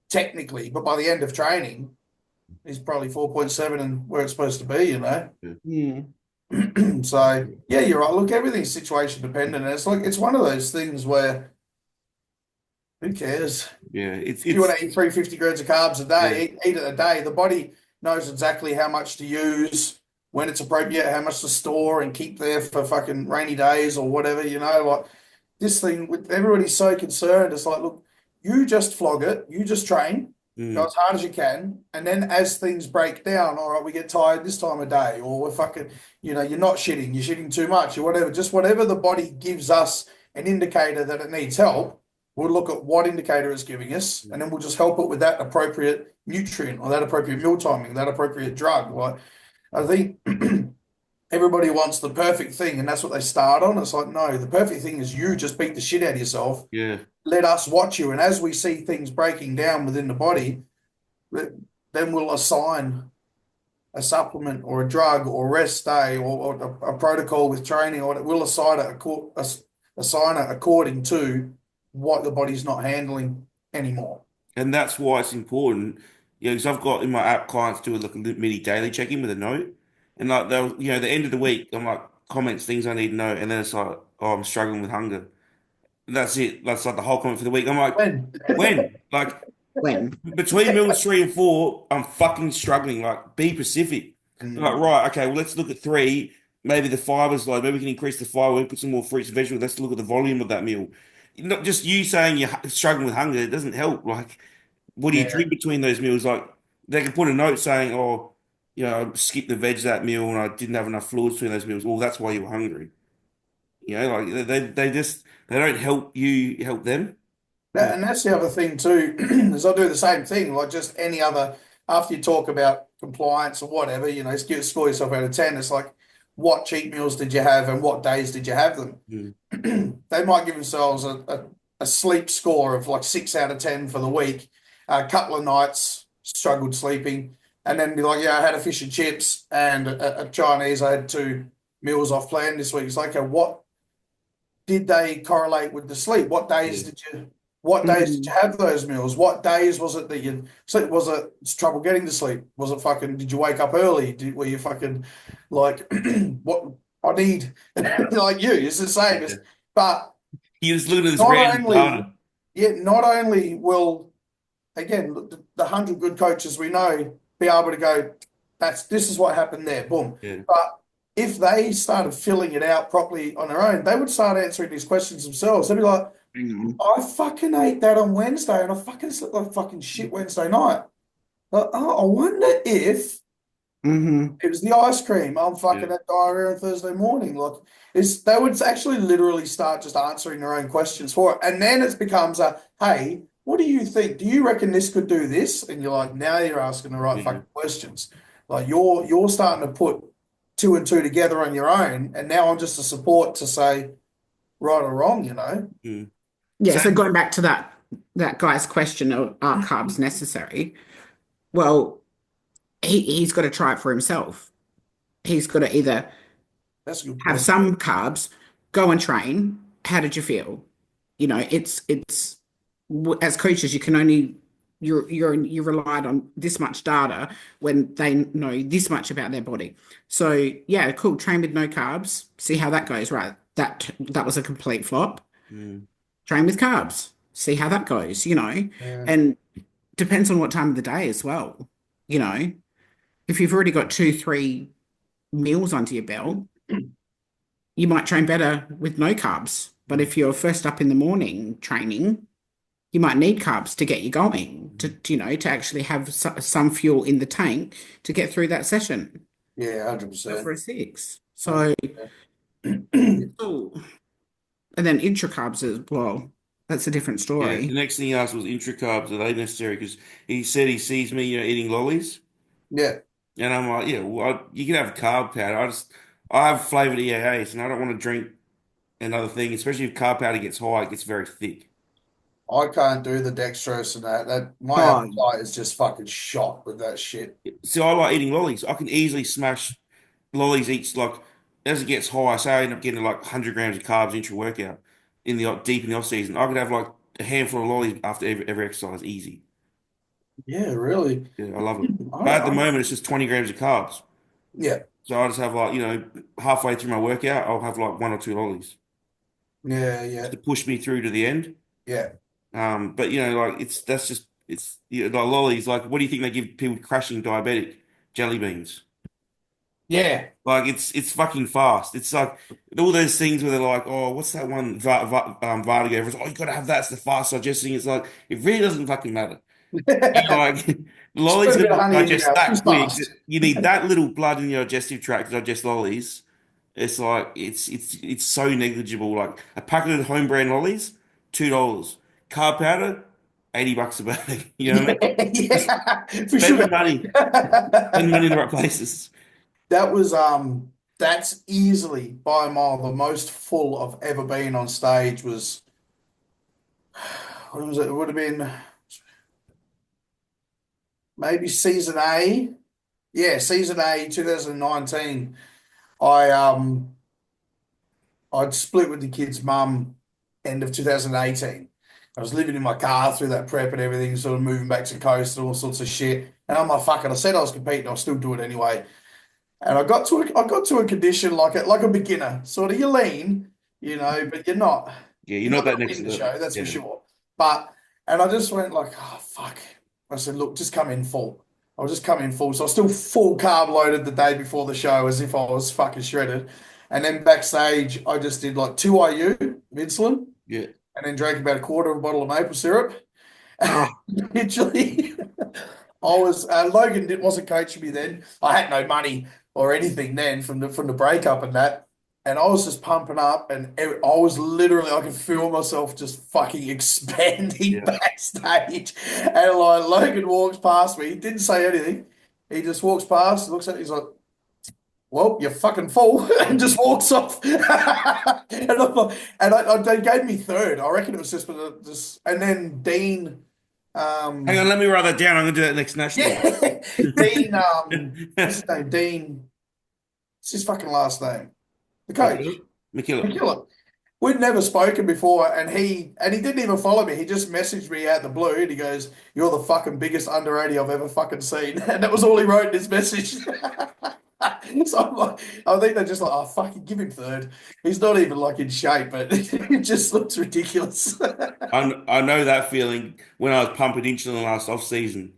technically, but by the end of training, he's probably 4.7 and where it's supposed to be. Yeah. So yeah, you're right. Look, everything's situation dependent. And it's like it's one of those things where who cares? yeah. It's If you want it's to eat 350 grams of carbs a yeah, day, eat it a day. The body knows exactly how much to use, when it's appropriate, how much to store and keep there for fucking rainy days or whatever. Like this thing with everybody's so concerned. It's like, look, you just flog it, you just train, go mm, as hard as you can, and then as things break down, all right, we get tired this time of day, or we're fucking, you're not shitting, you're shitting too much, or whatever. Just whatever the body gives us an indicator that it needs help, we'll look at what indicator it's giving us, and then we'll just help it with that appropriate nutrient or that appropriate meal timing, that appropriate drug. Like I think everybody wants the perfect thing, and that's what they start on. It's like, no, the perfect thing is you just beat the shit out of yourself. yeah. Let us watch you, and as we see things breaking down within the body, then we'll assign a supplement or a drug or rest day or a protocol with training, or we'll assign it according to what the body's not handling anymore. And that's why it's important. Yeah, because I've got in my app clients do like a mini daily check-in with a note, and like they'll, the end of the week, I'm like comments things I need to know, and then it's like, oh, I'm struggling with hunger. And that's it. That's like the whole comment for the week. I'm like, When? when? Like When? between meals 3 and 4, I'm fucking struggling. Like, be Pacific. I'm like, right, okay, well, let's look at 3. Maybe the fiber's low. Maybe we can increase the fiber. We put some more fruits and vegetables. Let's look at the volume of that meal. Not just you saying you're struggling with hunger. It doesn't help. Like, what do you Yeah. drink between those meals? Like, they can put a note saying, oh, I skipped the veg that meal and I didn't have enough fluids between those meals. Well, that's why you were hungry. Like they don't help you help them. Yeah. And that's the other thing too, is I do the same thing, like just any other, after you talk about compliance or whatever, score yourself out of 10. It's like, what cheat meals did you have and what days did you have them? Mm. They might give themselves a sleep score of like 6 out of 10 for the week. A couple of nights struggled sleeping, and then be like, yeah, I had a fish and chips and a Chinese. I had 2 meals off plan this week. It's like, okay, what did they correlate with the sleep? Yeah. What days did you Mm. have those meals? What days was it that you sleep? Was it trouble getting to sleep? Was it fucking, did you wake up early? Were you fucking like, what I need, like you, it's the same Yeah. as, but You just look at this not random only, data. yeah, not only will, again, the 100 good coaches we know be able to go, this is what happened there, boom. Yeah. But if they started filling it out properly on their own, they would start answering these questions themselves. They'd be like, Hang on. I fucking ate that on Wednesday and I fucking slept like fucking shit Wednesday night. Like, oh, I wonder if Hmm. it was the ice cream. I'm Yeah. fucking at diarrhea on Thursday morning. Like, they would actually literally start just answering their own questions for it. And then it becomes hey, what do you think? Do you reckon this could do this? And you're like, now you're asking the right Yeah. fucking questions. Like you're starting to put two and two together on your own, and now I'm just a support to say right or wrong, you know. Mm. Yeah, So, so going back to that guy's question of are carbs necessary? Well, he's got to try it for himself. He's got to either That's a good have point. some carbs, go and train. How did you feel? You know, it's as coaches, you can only you relied on this much data when they know this much about their body. So yeah, cool. Train with no carbs. See how that goes. Right. That was a complete flop. mm, Train with carbs. See how that goes. You know, Yeah. and depends on what time of the day as well. You know, if you've already got 2, 3 meals under your belt, you might train better with no carbs. But if you're first up in the morning training, you might need carbs to get you going, to actually have some fuel in the tank to get through that session. Yeah, Go for 100%. a six. So, 100%. oh, and then intra carbs as well. That's a different yeah, the story. next thing he asked was intra-carbs, are they necessary? Because he said he sees me, eating lollies. Yeah. And I'm like, yeah, well, you can have carb powder. I have flavored EAAs and I don't want to drink another thing, especially if carb powder gets high, it gets very thick. I can't do the dextrose and that. That my Oh, appetite is just fucking shot with that shit. So I like eating lollies. I can easily smash lollies each, like, as it gets high, say I end up getting like 100 grams of carbs intra-workout deep in the off season. I could have like a handful of lollies after every exercise, easy. Yeah, really. Yeah, I love it. I, But at the I, moment, it's just 20 grams of carbs. yeah, So I just have like, halfway through my workout, I'll have like one or two lollies yeah, just yeah, to push me through to the end. yeah. But like it's like lollies. Like, what do you think they give people crashing diabetic? Jelly beans. Yeah. Like it's fucking fast. It's like all those things where they're like, oh, what's that one? Vartigo. Everyone's, oh, you gotta have that. It's the fast digesting. It's like it really doesn't fucking matter. Like Just lollies put a bit of gonna honey in your digest mouth. Who's that quick. fast? You need that little blood in your digestive tract to digest lollies. It's like it's so negligible. Like a packet of home brand lollies, $2. Carb powder, $80 a bag. You know what I mean? Yeah, Just yeah, for spend the sure. money. Spend the money in the right places. That was that's easily by a mile the most full I've ever been on stage was what was it? It would have been maybe season A. Yeah, season A 2019. I I'd split with the kid's mum end of 2018. I was living in my car through that prep and everything, sort of moving back to coast and all sorts of shit. And I'm like, fuck it. I said I was competing, I'll still do it anyway. And I got to a condition like a beginner. Sort of you're lean, but Yeah, you're you're not not that gonna next win the show, that's for yeah. sure. But and I just went like, oh fuck. I said, look, just come in full. I'll just come in full. So I was still full carb loaded the day before the show as if I was fucking shredded. And then backstage I just did like 2 IU of insulin Yeah. and then drank about a quarter of a bottle of maple syrup. oh, Literally, I was wasn't coaching me then. I had no money or anything then from the breakup and that, and I was just pumping up, and I was literally I could feel myself just fucking expanding Yeah. backstage, and like Logan walks past me, he didn't say anything. He just walks past, looks at me, he's like, well, you're fucking full, and just walks off. They gave me third. I reckon it was just, and then Dean, Hang on, um, let me write that down. I'm gonna do that next national. yeah, Dean, what's his name? Dean, what's his fucking last name? The coach, McKillop. McKillop. McKillop. We'd never spoken before, and he didn't even follow me. He just messaged me out the blue, and he goes, "You're the fucking biggest under 80 I've ever fucking seen," and that was all he wrote in his message. So I'm like, I think they're just like, oh, fucking give him third. He's not even like in shape, but it just looks ridiculous. I know that feeling when I was pumping insulin last off season.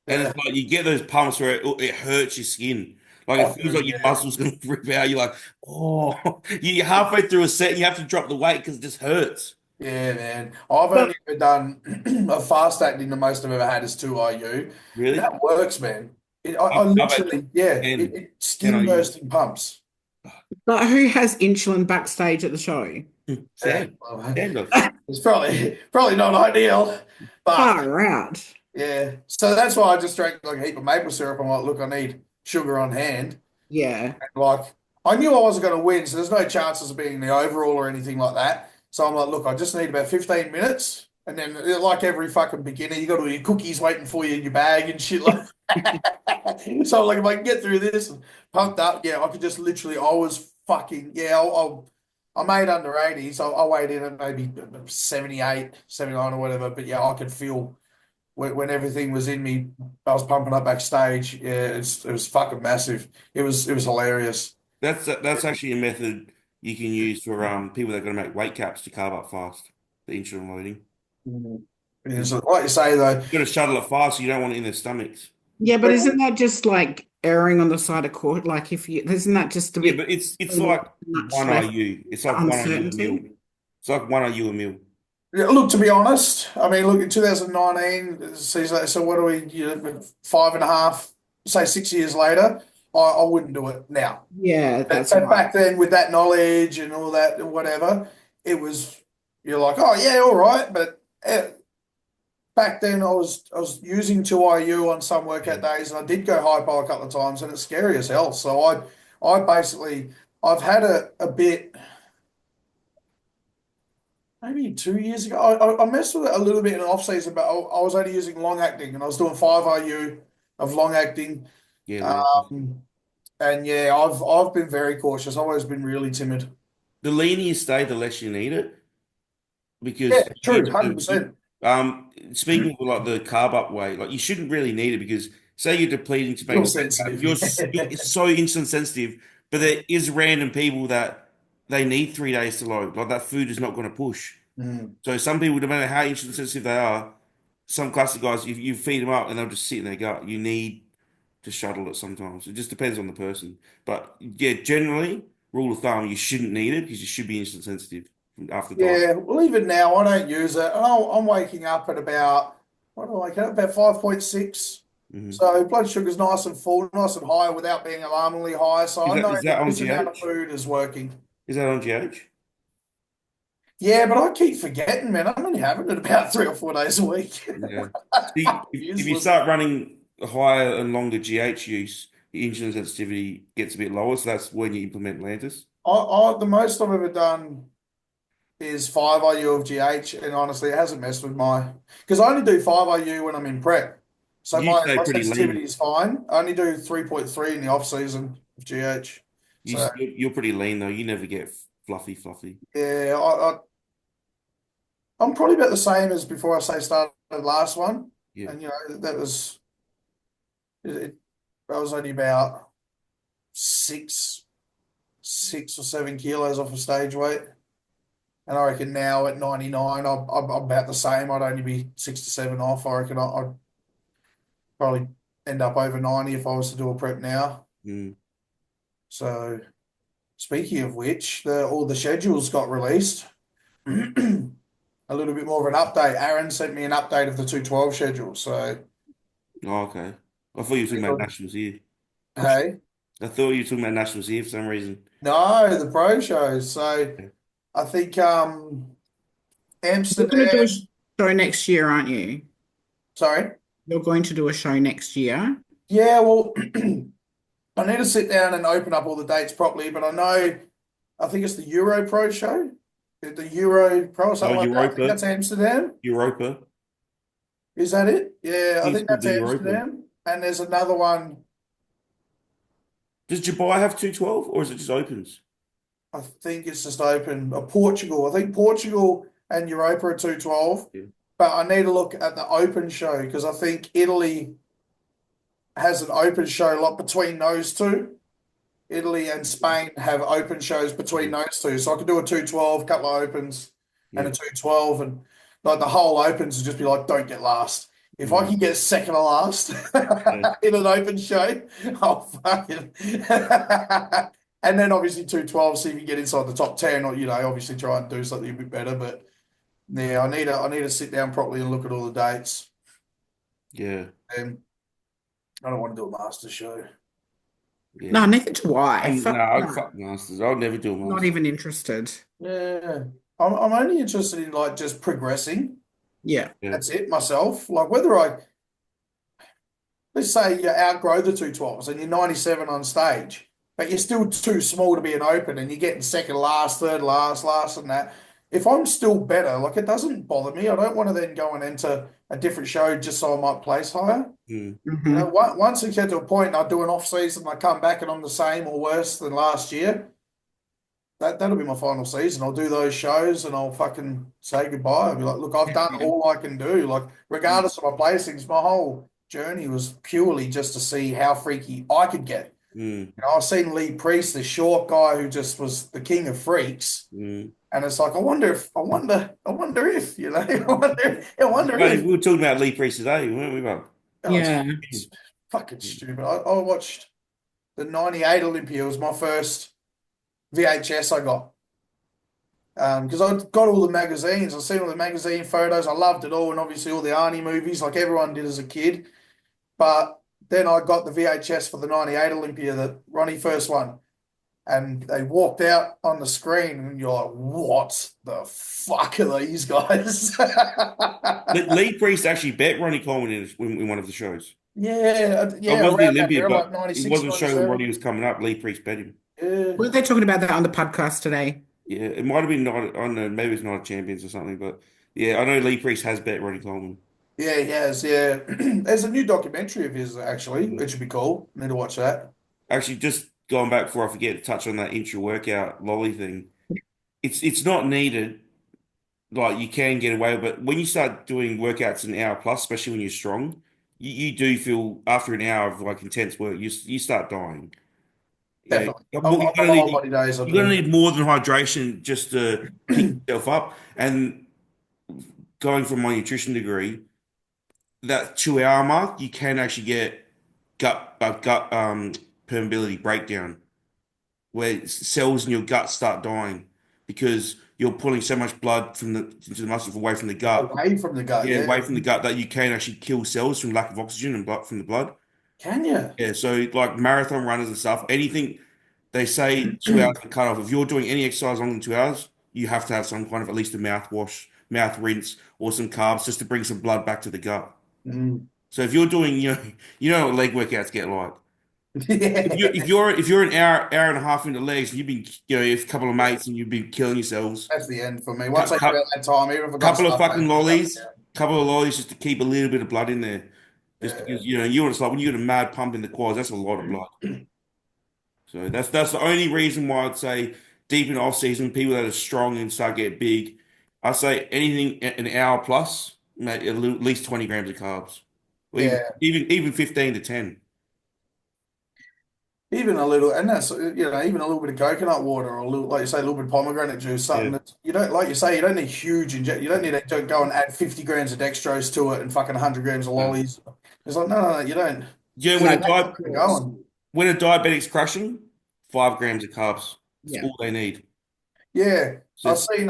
And Yeah. it's like you get those pumps where it hurts your skin. Like it Oh, feels dude, like your yeah. muscles gonna rip out. You're like, oh, you're halfway through a set and you have to drop the weight because it just hurts. Yeah, man. I've only ever done a fast acting, the most I've ever had is 2 IU. And Really? that works, man. I I've had literally, yeah, 10, it 10 skin IU. bursting pumps. but who has insulin backstage at the show? Yeah, Sam. well, Sam does. it's probably not ideal, but Far out. yeah. So that's why I just drank like a heap of maple syrup. I'm like, look, I need sugar on hand. Yeah. Like, I knew I wasn't going to win, so there's no chances of being the overall or anything like that. So I'm like, look, I just need about 15 minutes. And then, like every fucking beginner, you got all your cookies waiting for you in your bag and shit like So I'm like, if I can get through this and pumped up, yeah, I could just literally, I was fucking, yeah, I made under 80, so I weighed in at maybe 78, 79 or whatever. But yeah, I could feel when everything was in me, I was pumping up backstage. Yeah, it was fucking massive. It was hilarious. That's actually a method you can use for people that are going to make weight caps to carb up fast, the insulin loading. Mhm. Yeah, Because so like you say though, you've got to shuttle it fast, so you don't want it in their stomachs. Yeah, but isn't that just like erring on the side of caution? Like if you, isn't that just a Yeah, bit but it's too like much one left IU. It's for like one IU a meal. uncertainty? It's like one IU a meal. yeah, look, to be honest, I mean, look, in 2019, so what are we, 5.5, say 6 years later, I wouldn't do it now. Yeah, But, that's but right. back then, with that knowledge and all that, and whatever, it was, you're like, oh yeah, all right. But back then, I was using 2 IU on some Yeah. workout days, and I did go hypo a couple of times, and it's scary as hell. So I basically, I've had a bit. Maybe 2 years ago, I messed with it a little bit in off season, but I was only using long acting, and I was doing 5 IU of long acting. Yeah, Lantus. Um, and yeah, I've been very cautious. I've always been really timid. The leaner you stay, the less you need it. Yeah, Because true, 100%. speaking of like the carb up way, like you shouldn't really need it because say you're depleting to make You're a weight cut, sensitive. you're it's so insulin sensitive, but there is random people that they need 3 days to load. Like that food is not going to push. Mm. So some people, no matter how insulin sensitive they are, some classic guys, you feed them up and they'll just sit in their gut. You need to shuttle it sometimes. It just depends on the person. But yeah, generally, rule of thumb, you shouldn't need it because you should be insulin sensitive after diet. Yeah, well, even now I don't use it. Oh, I'm waking up at about what do I wake up about 5.6. Hmm. So blood sugar's nice and full, nice and high without being alarmingly high. So Is I that know is that that on this amount of GH? food is working. Is that on GH? Yeah, but I keep forgetting, man. I'm only having it about 3 or 4 days a week. Yeah. Fucking If you useless. start running higher and longer GH use, the insulin sensitivity gets a bit lower. So that's when you implement Lantus. The most I've ever done is 5 IU of GH, and honestly, it hasn't messed with my because I only do 5 IU when I'm in prep. So You stay my pretty sensitivity lean. is fine. I only do 3.3 in the off season of GH. So You're pretty lean though. You never get fluffy, fluffy. yeah, I'm probably about the same as before I say started the last one. Yeah. And that was it, I was only about six 6 or 7 kilos off of stage weight. And I reckon now at 99, I'm about the same. I'd only be 6 to 7 off. I reckon I'd probably end up over 90 if I was to do a prep now. Mm. So speaking of which, all the schedules got released. A little bit more of an update. Aaron sent me an update of the 212 schedule. So Oh, okay. I thought you were talking about nationals here. hey, I thought you were talking about nationals here for some reason. no, the pro shows. So Yeah. I think You're going to do a Amsterdam. show next year, aren't you? Sorry. You're going to do a show next year. Yeah, well, I need to sit down and open up all the dates properly, but I think it's the Euro Pro show, the Euro Pro or Oh, something like that. I think Europa. that's Amsterdam. Europa. Is that it? I Yeah, I think it's think called that's the Europa. Amsterdam. And there's another one. Does Dubai have 212 or is it just opens? I think it's just open. Portugal. I think Portugal and Europa are 212. Yeah. But I need to look at the open show because I think Italy has an open show like between those two. Italy and Spain have open shows between Yeah. those two. So I could do a 212, couple of opens and Yeah. a 212, and like the whole opens would just be like, don't get last. If I Mm. can get second to last Yeah. in an open show, I'll fucking and then obviously 212, see if you get inside the top 10, or obviously try and do something a bit better. But yeah, I need to sit down properly and look at all the dates. Yeah. And I don't want to do a master show. Yeah. No, neither do I. No, Fuck I'd no. fuck masters. I'll never do a Not master. even interested. Yeah. I'm only interested in like just progressing. Yeah. Yeah. That's it, myself. Like whether let's say you outgrow the 212s and you're 97 on stage. but you're still too small to be an open, and you're getting second last, third last, and that. If I'm still better, like it doesn't bother me. I don't want to then go and enter a different show just so I might place higher. Mm. You know, once it get to a point and I do an off season, I come back and I'm the same or worse than last year. That'll be my final season. I'll do those shows and I'll fucking say goodbye. I'll be like, look, I've done all I can do. Like, regardless of my placings, my whole journey was purely just to see how freaky I could get. Mm. You know, I've seen Lee Priest, the short guy who just was the king of freaks. Mm. And it's like, I wonder if, you know, I wonder Hey, if. we were talking about Lee Priest today, weren't we, bro? Oh, Yeah. it's fucking stupid. I watched the 98 Olympia. It was my first VHS I got. Because I got all the magazines. I've seen all the magazine photos. I loved it all. And obviously all the Arnie movies, like everyone did as a kid. But then I got the VHS for the 98 Olympia that Ronnie first won. And they walked out on the screen, and you're like, what the fuck are these guys? Lee Priest actually bet Ronnie Coleman in one of the shows. Yeah, It yeah, wasn't the around that Olympia, era, but like it 96, wasn't a show when 97. Ronnie was coming up. Lee Priest bet him. Yeah. Were they talking about that on the podcast today? Yeah, it might have been not. I don't know. Maybe it's not a Champions or something, but yeah, I know Lee Priest has bet Ronnie Coleman. Yeah, he has, yeah. There's a new documentary of his, actually, Yeah. which should be cool. Need to watch that. Actually, just going back before I forget to touch on that intra workout lolly thing. It's not needed. Like you can get away, but when you start doing workouts an hour plus, especially when you're strong, you do feel after an hour of like intense work, you start dying. Yeah, Definitely. On my lower body days, I you're gonna do. need more than hydration just to pick yourself up. And going from my nutrition degree, that 2 hour mark, you can actually get gut permeability breakdown, where cells in your gut start dying because you're pulling so much blood from the into the muscle away from the gut. Away from the gut, Yeah, yeah. away from the gut that you can actually kill cells from lack of oxygen and blood from the blood. Can you? Yeah, so like marathon runners and stuff, anything they say 2 hours to cut off. If you're doing any exercise longer than 2 hours, you have to have some kind of at least a mouthwash, mouth rinse, or some carbs just to bring some blood back to the gut. Mm. So if you're doing, you know what leg workouts get like. Yeah, If you're an hour and a half into legs, and you've been if a couple of mates and you've been killing yourselves, that's the end for me. Once I cou- get out that time, even if I got couple of stuff, fucking lollies, couple of lollies just to keep a little bit of blood in there. Just yeah. because you know it's like when you get a mad pump in the quads, that's a lot of blood. So that's the only reason why I'd say deep in off season, people that are strong and start getting big, I say anything an hour plus, mate, at least 20 grams of carbs, or Yeah. even 15 to 10. Even a little, and that's even a little bit of coconut water, or a little, like you say, a little bit of pomegranate juice, something Yeah. that you don't, like you say, you don't need huge inject. You don't need to go and add 50 grams of dextrose to it and fucking 100 grams of No. lollies. It's like, no, you don't. Yeah, No, when a that's di Keep it going. when a diabetic's crushing, 5 grams of carbs. That's Yeah. all they need. Yeah, I've So seen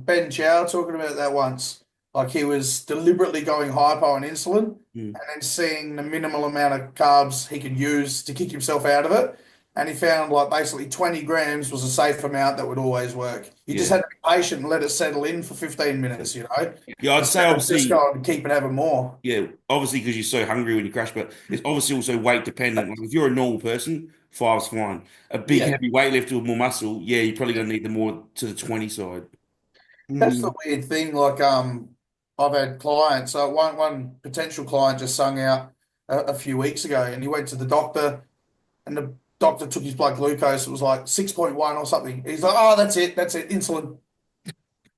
Ben Chow talking about that once. Like he was deliberately going hypo on insulin mm, and then seeing the minimal amount of carbs he could use to kick himself out of it. And he found like basically 20 grams was a safe amount that would always work. You just yeah, had to be patient and let it settle in for 15 minutes, yeah. I'd say instead of just obviously, going and keep it having more. yeah, obviously because you're so hungry when you crash, but it's obviously also weight dependent. Like if you're a normal person, five's fine. A big Yeah, heavy weightlifter with more muscle, yeah, you're probably gonna need the more to the 20 side. that's the Mm. weird thing. Like I've had clients. One potential client just sung out a few weeks ago, and he went to the doctor. And the doctor took his blood glucose. It was like 6.1 or something. He's like, oh, that's it, insulin.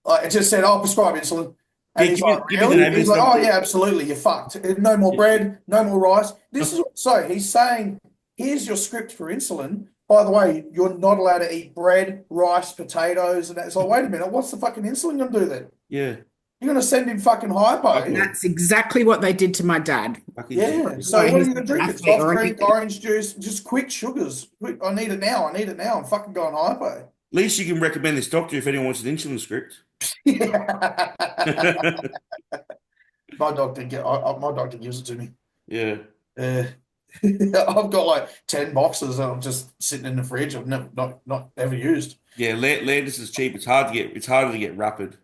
Like it just said, I'll prescribe insulin. Yeah, And he's like, give me the really? name of He's this like, oh doctor. yeah, absolutely, you're fucked. No more Yeah. bread, no more rice. This is so he's saying, here's your script for insulin. By the way, you're not allowed to eat bread, rice, potatoes, and that. It's like, wait a minute, what's the fucking insulin gonna do then? Yeah, You're gonna send him fucking hypo? okay. That's exactly what they did to my dad. Fucking Yeah. So Like what are he's you gonna an drink? It athlete soft or drink, anything. orange juice, just quick sugars. Quick, I need it now. I need it now. I'm fucking going hypo. Least you can recommend this doctor if anyone wants an insulin script. Yeah. My doctor gives it to me. Yeah. Uh, I've got like 10 boxes that I'm just sitting in the fridge. I've never not ever used. Yeah, Landis is cheap. It's harder to get rapid.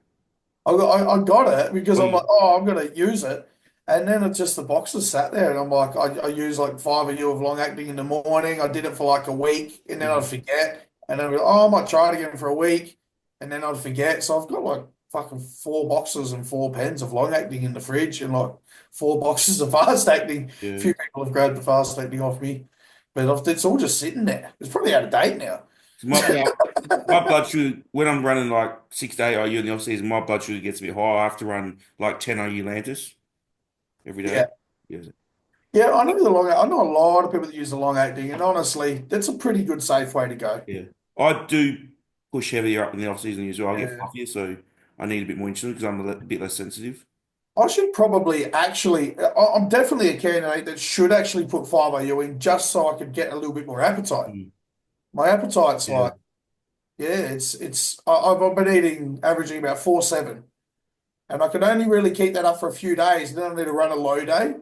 I got it because Oh, I'm like, oh, I'm gonna use it. And then it's just the boxes sat there, and I'm like, I use like 5 of long acting in the morning. I did it for like a week, and then I'd Mm. forget, and then I'd be like, oh, I might try it again for a week, and then I'd forget. So I've got like fucking 4 boxes and 4 pens of long acting in the fridge, and like 4 boxes of fast acting. A Yeah. few people have grabbed the fast acting off me, but it's all just sitting there. It's probably out of date now. So my Yeah. my blood sugar when I'm running like 6 to 8 IU in the off season, my blood sugar gets a bit high. I have to run like 10 IU Lantus every day. Yeah. Yeah. Yeah, I know a lot of people that use the long acting, and honestly, that's a pretty good safe way to go. Yeah. I do push heavier up in the off season as well. I get Yeah. fluffier, so I need a bit more insulin because I'm a bit less sensitive. I should probably actually, I'm definitely a candidate that should actually put 5 in just so I could get a little bit more appetite. Mm. My appetite's Yeah. like, yeah, I've been eating, averaging about 4.7, and I can only really keep that up for a few days. Then I need to run a low day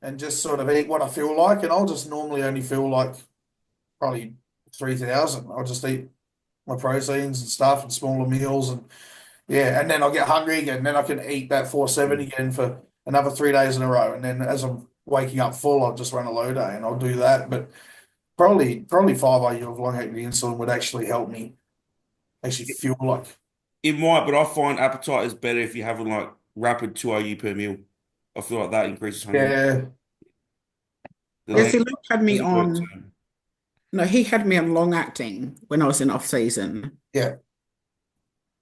and just sort of eat what I feel like. And I'll just normally only feel like probably 3,000. I'll just eat my proteins and stuff and smaller meals, and yeah, and then I'll get hungry again. And then I can eat that 4.7 Mm. again for another 3 days in a row. And then as I'm waking up full, I'll just run a low day and I'll do that. But probably 5 of long acting insulin would actually help me actually feel like, It might, but I find appetite is better if you're having like rapid 2 IU per meal. I feel like that increases hunger. yeah, The Yeah, length see, Luke had me doesn't work the on, same. no, he had me on long acting when I was in off season. yeah.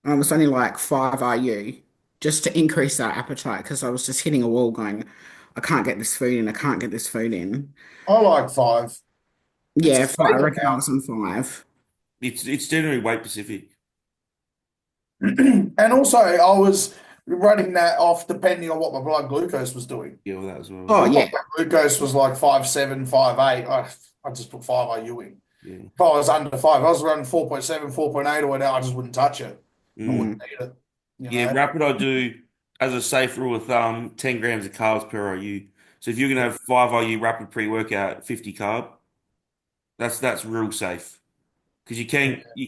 I was only like 5 IU just to increase that appetite because I was just hitting a wall going, I can't get this food in, I can't get this food in. I like 5. It's a Yeah, I safe reckon I was on 5. It's generally weight specific. amount. And also, I was running that off depending on what my blood glucose was doing. Yeah, well, that as well. Oh, So if my yeah. blood glucose was like 5.7, 5.8, I just put 5 in. Yeah. If I was under 5, I was running 4.7, 4.8 or whatever, I just wouldn't touch it. I Mm. wouldn't eat it. You Yeah, know? rapid I do as a safe rule of thumb, 10 grams of carbs per IU. So if you're gonna have 5 IU rapid pre-workout, 50 carb, that's real safe. Because you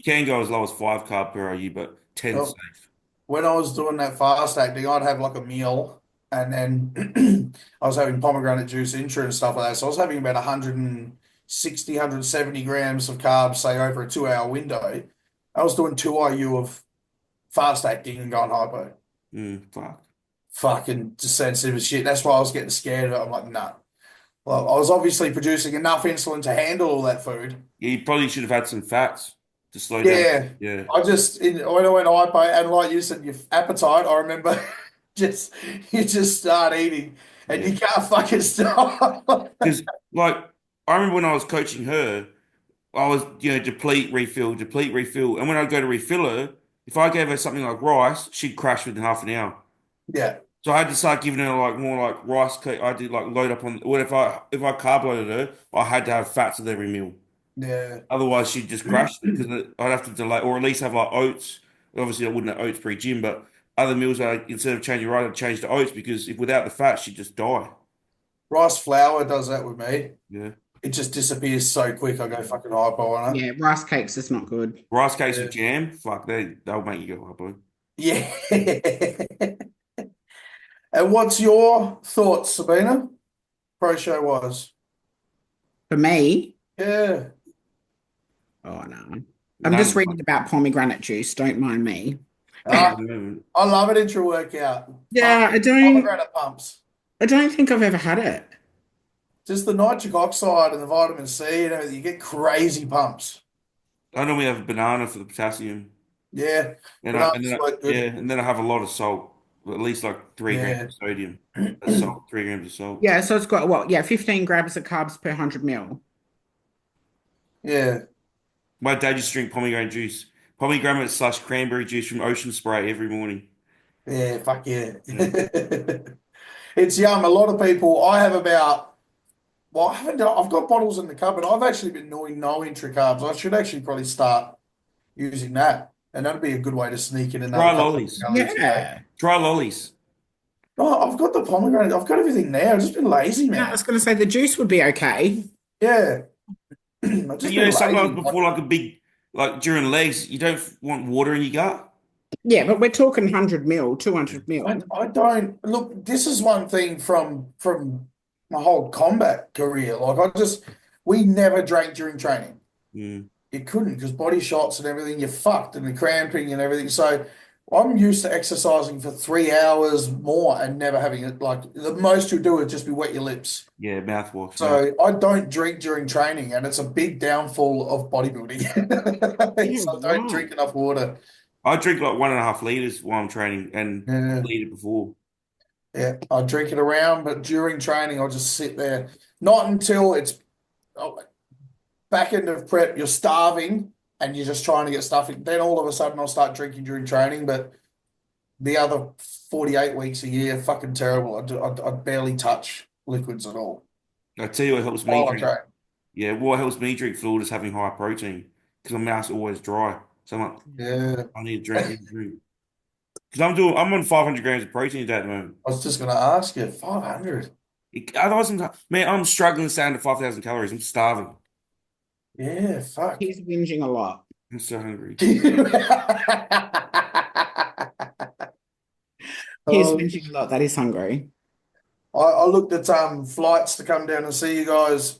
can go as low as 5 carb per IU, but 10 Well, safe. when I was doing that fast acting, I'd have like a meal and then I was having pomegranate juice, intra and stuff like that. So I was having about 160, 170 grams of carbs, say over a 2 hour window. I was doing 2 of fast acting and going hypo. Fuck. Fucking just sensitive as shit. That's why I was getting scared of it. I'm like, nah. Well, I was obviously producing enough insulin to handle all that food. Yeah, you probably should have had some fats to slow down. Yeah, Yeah. when I went hypo, and like you said, your appetite, I remember just you just start eating and Yeah. you can't fucking stop. Because like I remember when I was coaching her, I was, deplete, refill, deplete, refill. And when I go to refill her, if I gave her something like rice, she'd crash within half an hour. Yeah, So I had to start giving her like more like rice cake. I did like load up on, well, if I carb loaded her, I had to have fats with every meal. yeah. Otherwise, she'd just crash because I'd have to delay, or at least have like oats. Obviously, I wouldn't have oats pre-gym, but other meals, instead of changing rice, I'd change to oats because if without the fat, she'd just die. Rice flour does that with me. Yeah. It just disappears so quick. I go fucking hypo on it. Yeah, rice cakes is not good. Rice cakes Yeah. with jam, fuck, they'll make you go hypo. Yeah. And what's your thoughts, Sabina? Pro show was. For me, Yeah. oh no. I'm just None. reading about pomegranate juice, don't mind me. Ah, I love it intra workout. Yeah, Pomegranate pumps. I don't think I've ever had it. Just the nitric oxide and the vitamin C and everything. You get crazy pumps. I normally have banana for the potassium, Yeah. and I, and Bananas then I, work yeah, good. and then I have a lot of salt, at least like 3 grams Yeah. of sodium. That's salt, 3 grams of salt. Yeah, so it's got what? Yeah, 15 grams of carbs per 100 mil. Yeah. My dad used to drink pomegranate juice, pomegranate slash cranberry juice from Ocean Spray every morning. Yeah. Fuck yeah. Yeah. It's yum. A lot of people, I have about, well, I haven't done, I've got bottles in the cupboard. I've actually been doing no intra carbs. I should actually probably start using that. And that'd be a good way to sneak in another Try couple of lollies. calories a day. Yeah. Try lollies. Oh, I've got the pomegranate. I've got everything there. I've just been lazy, Yeah, I man. was going to say the juice would be okay. Yeah. I've But just been lazy. sometimes before like a big, like during legs, you don't want water in your gut. Yeah, but we're talking 100 mil, 200 mil. I don't look. This is one thing from my whole combat career. We never drank during training. Mm. You couldn't because body shots and everything, you're fucked and the cramping and everything. So I'm used to exercising for 3 hours more and never having it. Like the most you do is just be wet your lips. Yeah, mouthwash. So I don't drink during training, and it's a big downfall of bodybuilding. Yeah, So I don't right. drink enough water. I drink like 1.5 liters while I'm training and Yeah, a liter before. yeah. I drink it around, but during training, I'll just sit there. Not until it's oh, back end of prep, you're starving and you're just trying to get stuff in. Then all of a sudden, I'll start drinking during training. But the other 48 weeks a year, fucking terrible. I barely touch liquids at all. I tell you what helps me While I drink. train. Yeah, what helps me drink fluid is having high protein because my mouth's always dry. So I'm like, Yeah. I need to drink, need to drink. Because I'm on 500 grams of protein a day at the moment. I was just going to ask you, 500. Otherwise, man, I'm struggling to stay under 5,000 calories. I'm starving. Yeah, fuck. He's whinging a lot. I'm so hungry. He's Um, whinging a lot that he's hungry. I looked at flights to come down and see you guys.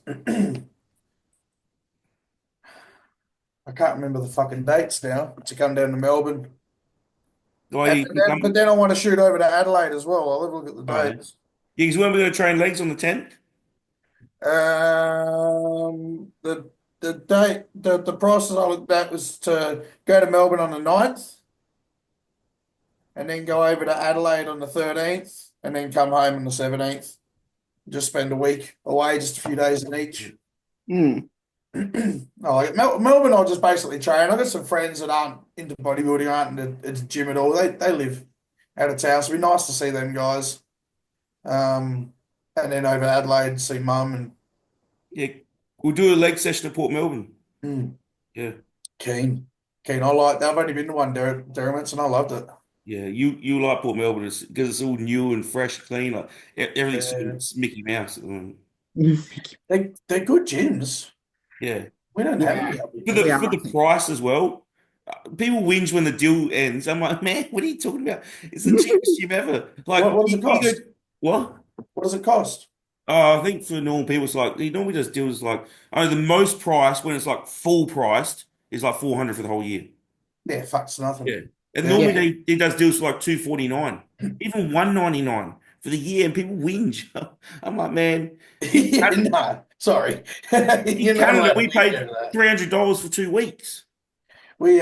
I can't remember the fucking dates now to come down to Melbourne. Oh, And you but can then, but come. then I want to shoot over to Adelaide as well. I'll have a look at the Oh, yeah. dates. Yeah, because when we're going to train legs on the 10th. The date the prices I looked at was to go to Melbourne on the 9th and then go over to Adelaide on the 13th and then come home on the 17th. Just spend a week away, just a few days in each. Mm. Melbourne, I'll just basically train. I've got some friends that aren't into bodybuilding, aren't into gym at all. They live out of town, so it'd be nice to see them guys. And then over to Adelaide, see mum and Yeah, we'll do a leg session at Port Melbourne. mm, Yeah, keen. Keen. I like that. I've only been to one Derriments and I loved it. yeah. You like Port Melbourne because it's all new and fresh, clean. Like everything's sort Yeah. of Mickey Mouse at the moment. They're good gyms. Yeah. We don't have Yeah, any up For here. we the are. price as well. People whinge when the deal ends. I'm like, man, what are you talking about? It's the cheapest gym ever. Like, What does it you go, cost? what? What does it cost? I think for normal people, it's like he normally does deals like, oh, the most price when it's like full priced is like 400 for the whole year. Yeah, fuck's Yeah. nothing. And Yeah. normally Yeah. he does deals for like 249, even 199 for the year, and people whinge. I'm like, man, Yeah, no, sorry. in You're not Canada, allowed to we whinge paid over that. $300 for 2 weeks. We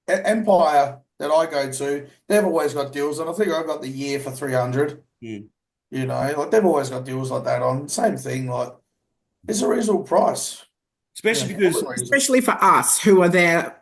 Empire that I go to, they've always got deals, and I think I've got the year for 300. Hmm. You know, like they've always got deals like that on. Same thing, like it's a reasonable price. Yeah, Especially because, Especially for us who are there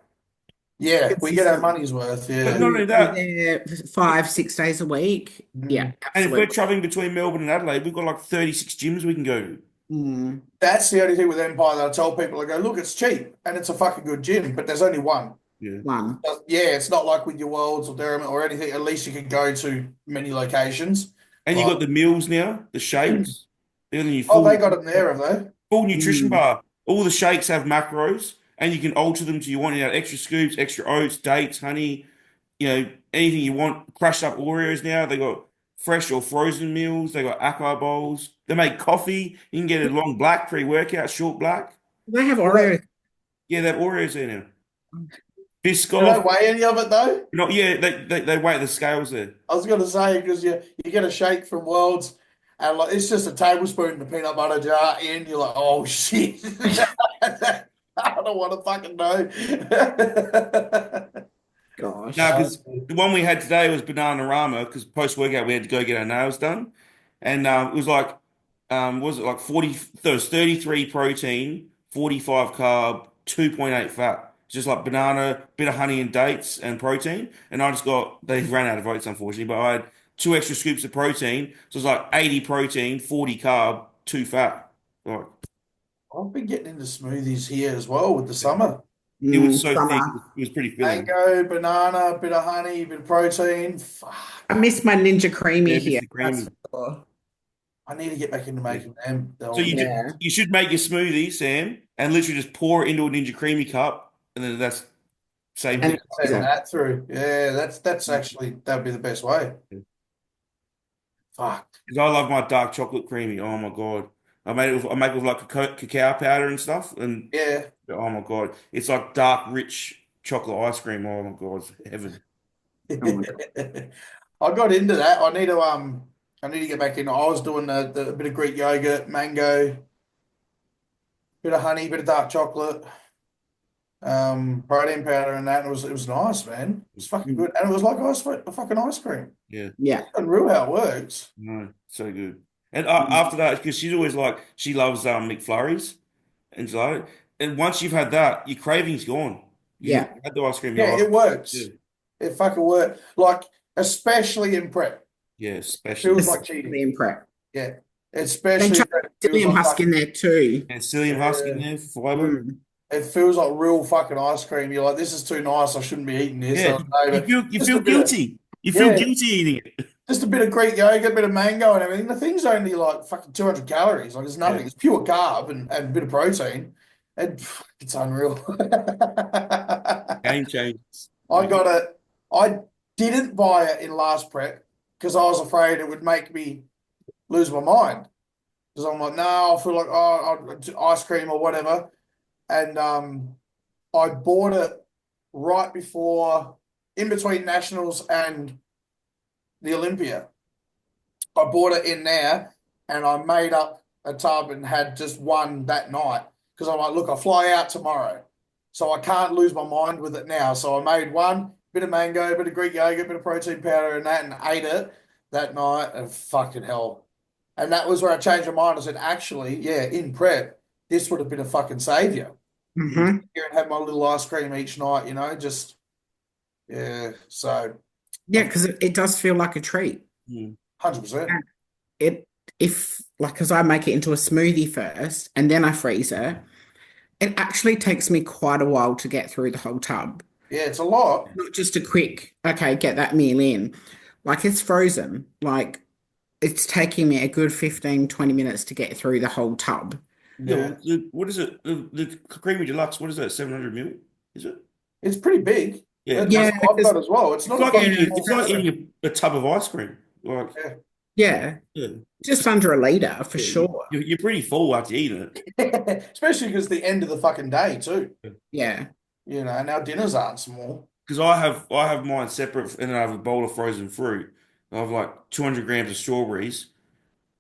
yeah, we get our consistently, money's worth. but Yeah. not only who are that, there 5, 6 days a week. Yeah, Mm. and if we're absolutely. traveling between Melbourne and Adelaide, we've got like 36 gyms we can go to. Mm. That's the only thing with Empire that I tell people. I go, look, it's cheap and it's a fucking good gym, but there's only one. Yeah. One. Yeah, it's not like with your Worlds or Durham or anything. At least you can go to many locations. And you Like, got the meals now, the shakes. They're the new oh, they got them there, have they? full nutrition Mm. bar. All the shakes have macros, and you can alter them to you want. You know, extra scoops, extra oats, dates, honey. You know, anything you want. Crushed up Oreos now. They got fresh or frozen meals. They got acai bowls. They make coffee. You can get a long black pre-workout, short black. They have Do they, Oreo. Yeah, they have Oreos there now. do they Biscoff. weigh any of it though? Not yeah, they weigh the scales there. I was going to say because you get a shake from Worlds and like it's just a tablespoon in the peanut butter jar, and you're like, oh shit, I don't want to fucking know. Gosh. No, because the one we had today was banana rama because post workout we had to go get our nails done, and it was like, was it like 40? There was 33 protein, 45 carb, 2.8 fat. Just like banana, bit of honey and dates and protein. And I just got they ran out of oats unfortunately, but I had two extra scoops of protein, so it's like 80 protein, 40 carb, two fat. Like I've been getting into smoothies here as well with the summer. it was so thick, Summer. it was pretty filling. Mango, banana, bit of honey, bit of protein. Fuck, I miss my Ninja Creamy Yeah, here. Mr. That's Creamy. for sure. I need to get back into making them. So Yeah. you should make your smoothie, Sam, and literally just pour it into a Ninja Creamy cup, and then that's Same And thing. Send freezer. that through. Yeah, that's actually that'd be the best way. Fuck. Because I love my dark chocolate creamy. Oh my God. I make it with like cacao powder and stuff. And Yeah. oh my God. It's like dark, rich chocolate ice cream. Oh my God. It's heaven. Oh my God. I got into that. I need to get back in. I was doing the bit of Greek yogurt, mango, bit of honey, bit of dark chocolate, protein powder and that. And it was nice, man. It was fucking Mm. good. And it was like fucking ice cream. Yeah. Yeah. Unreal how it works. No, so good. And Mm. after that, because she's always like, she loves McFlurries. And so, and once you've had that, your craving's gone. You Yeah. had the ice cream, Yeah, you're like, it yeah, works. It fucking works. Like, especially in prep. yeah, It especially. feels like Especially cheating. in prep. Yeah. Then Especially in chuck prep. It feels psyllium like husk in there too. And psyllium husk in yeah. there, fiber. Mm. It feels like real fucking ice cream. You're like, this is too nice. I shouldn't be eating this. Yeah, So, no, but you just a feel bit of guilty. You feel yeah, guilty eating it. just a bit of Greek yogurt, a bit of mango and everything. The thing's only like fucking 200 calories. Like it's Yeah, nothing. It's pure carb and a bit of protein. And it's unreal. game changers. I got it. I didn't buy it in last prep because I was afraid it would make me lose my mind. Because I'm like, no, I feel like ice cream or whatever. And I bought it right before, in between nationals and the Olympia. I bought it in there, and I made up a tub and had just one that night because I'm like, look, I fly out tomorrow, so I can't lose my mind with it now. So I made one bit of mango, bit of Greek yogurt, bit of protein powder, and that, and ate it that night. And fucking hell. And that was where I changed my mind. I said, actually, yeah, in prep, this would have been a fucking savior. Hmm. Here and have my little ice cream each night, just yeah. So Yeah, because it does feel like a treat. Mm. 100%. And it if like because I make it into a smoothie first and then I freeze it actually takes me quite a while to get through the whole tub. Yeah, it's a lot. Not just a quick, okay, get that meal in. Like it's frozen. Like it's taking me a good 15, 20 minutes to get through the whole tub. Yeah, Yeah, what is it? The creamy deluxe. What is that? 700 mil? Is it? it's pretty big. Yeah, That's Yeah, what I've because got as well. It's it's not a like fucking yeah, eating. small It's like can. eating a tub of ice cream. Like, Yeah. yeah, yeah, just under a liter for yeah, sure. you're pretty full after eating it. Especially because the end of the fucking day too. Yeah. And our dinners aren't small. Because I have mine separate, and then I have a bowl of frozen fruit. I have like 200 grams of strawberries,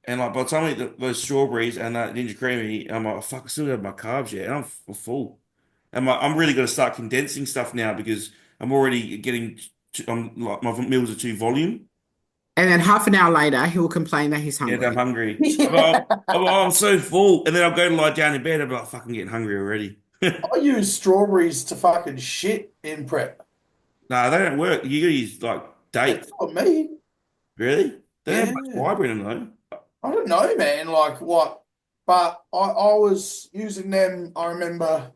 and like by the time I eat those strawberries and that ginger creamy, I'm like, oh, fuck, I still have my carbs yet, and I'm full. And I'm really going to start condensing stuff now because I'm already getting, I'm like my meals are too volume. And then half an hour later, he will complain that he's Yeah, I'm hungry. hungry. I'm so full, and then I'll go to lie down in bed. I'm like, fucking getting hungry already. I use strawberries to fucking shit in prep. Nah, they don't work. You gotta use like It's dates. not me. Really? They don't have much Yeah. fiber in them though. I don't know, man. Like what? But I was using them. I remember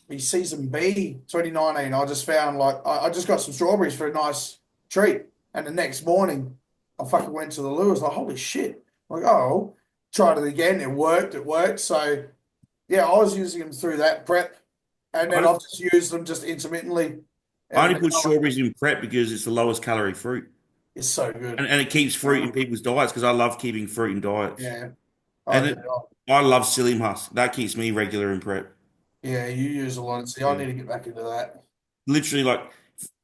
the season B 2019. I just found like I just got some strawberries for a nice treat, and the next morning I fucking went to the loo. I was like, holy shit! Like, oh, tried it again. It worked. It worked. So yeah, I was using them through that prep, and then I, I've just used them just intermittently, I and only put strawberries in prep because it's the lowest calorie fruit. it's so good. And it keeps fruit in people's diets because I love keeping fruit in diets. Yeah. And Okay. I love psyllium husk. That keeps me regular in prep. Yeah, you use a lot. See, I Yeah. need to get back into that. Literally, like,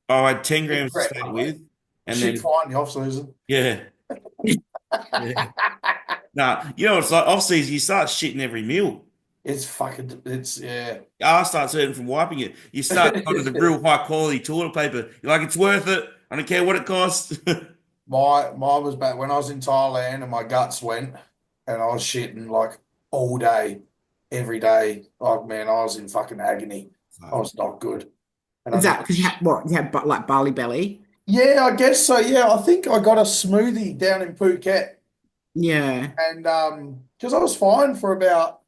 I had 10 In grams to prep, start mate. with. And Shit then, fine the off season. yeah. Yeah. Nah, you know, it's like off season, you start shitting every meal. It's yeah. Your ass starts hurting from wiping it. You start going to the real high quality toilet paper. You're like, it's worth it. I don't care what it costs. Mine was back when I was in Thailand and my guts went and I was shitting like all day, every day. Like man, I was in fucking agony. I was not good. And I Is that just because you had what? You had like barley belly? yeah, I guess so. Yeah, I think I got a smoothie down in Phuket Yeah. and because I was fine for about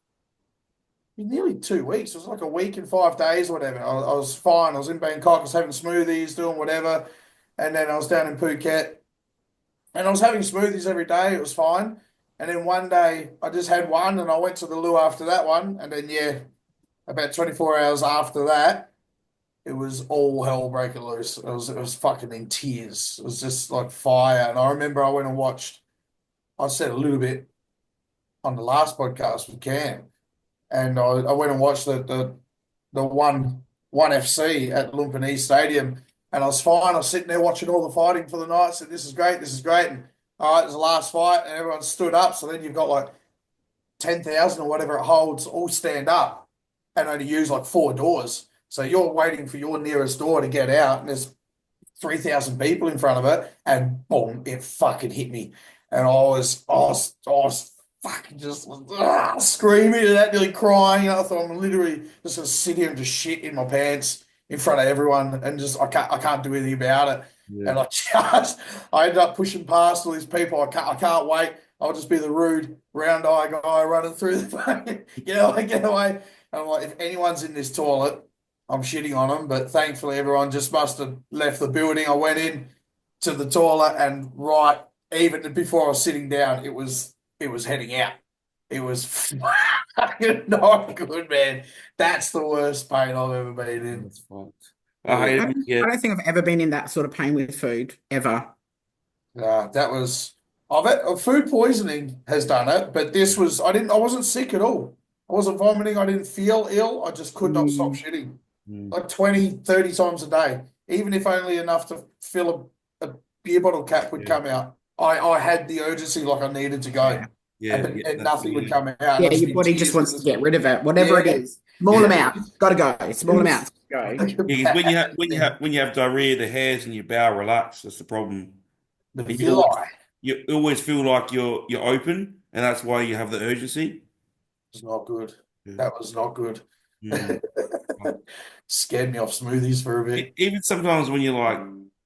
nearly 2 weeks. It was like a week and 5 days or whatever. I was fine. I was in Bangkok. I was having smoothies, doing whatever. And then I was down in Phuket and I was having smoothies every day. It was fine. And then one day I just had one and I went to the loo after that one. And then, yeah, about 24 hours after that, it was all hell breaking loose. It was fucking in tears. It was just like fire. And I remember I went and watched. I said a little bit on the last podcast with Cam, and I went and watched the one FC at Lumpinee Stadium, and I was fine. I was sitting there watching all the fighting for the night. I said, "This is great. This is great." And all right, it was the last fight, and everyone stood up. So then you've got like 10,000 or whatever it holds, all stand up and only use like 4 doors. So you're waiting for your nearest door to get out, and there's 3,000 people in front of it, and boom, it fucking hit me. And I was fucking just screaming and that, nearly crying. I thought I'm literally just gonna sit here and just shit in my pants in front of everyone, and just I can't do anything about it. Yeah. And I ended up pushing past all these people. I can't wait. I'll just be the rude round eye guy running through the fucking, get away. And I'm like, if anyone's in this toilet, I'm shitting on them. But thankfully, everyone just must have left the building. I went in to the toilet, and right, even before I was sitting down, it was heading out. It was fucking not good, man. That's the worst pain I've ever been in. That's fucked. I I don't think I've ever been in that sort of pain with food ever. That was. Food poisoning has done it, but this was. I wasn't sick at all. I wasn't vomiting. I didn't feel ill. I just could not stop shitting. Like 20, 30 times a day, even if only enough to fill a beer bottle cap would come out. I had the urgency, like I needed to go. And nothing would come out. Yeah, your body just wants to get rid of it, whatever it is. Small amount, gotta go. Small amounts, go. Yeah, 'cause when you have diarrhea, the hairs in your bowel relax. That's the problem. The And villi. you always feel like you're open, and that's why you have the urgency. Was not good. Yeah. That was not good. Mm. Scared me off smoothies for a bit. Even sometimes when you're like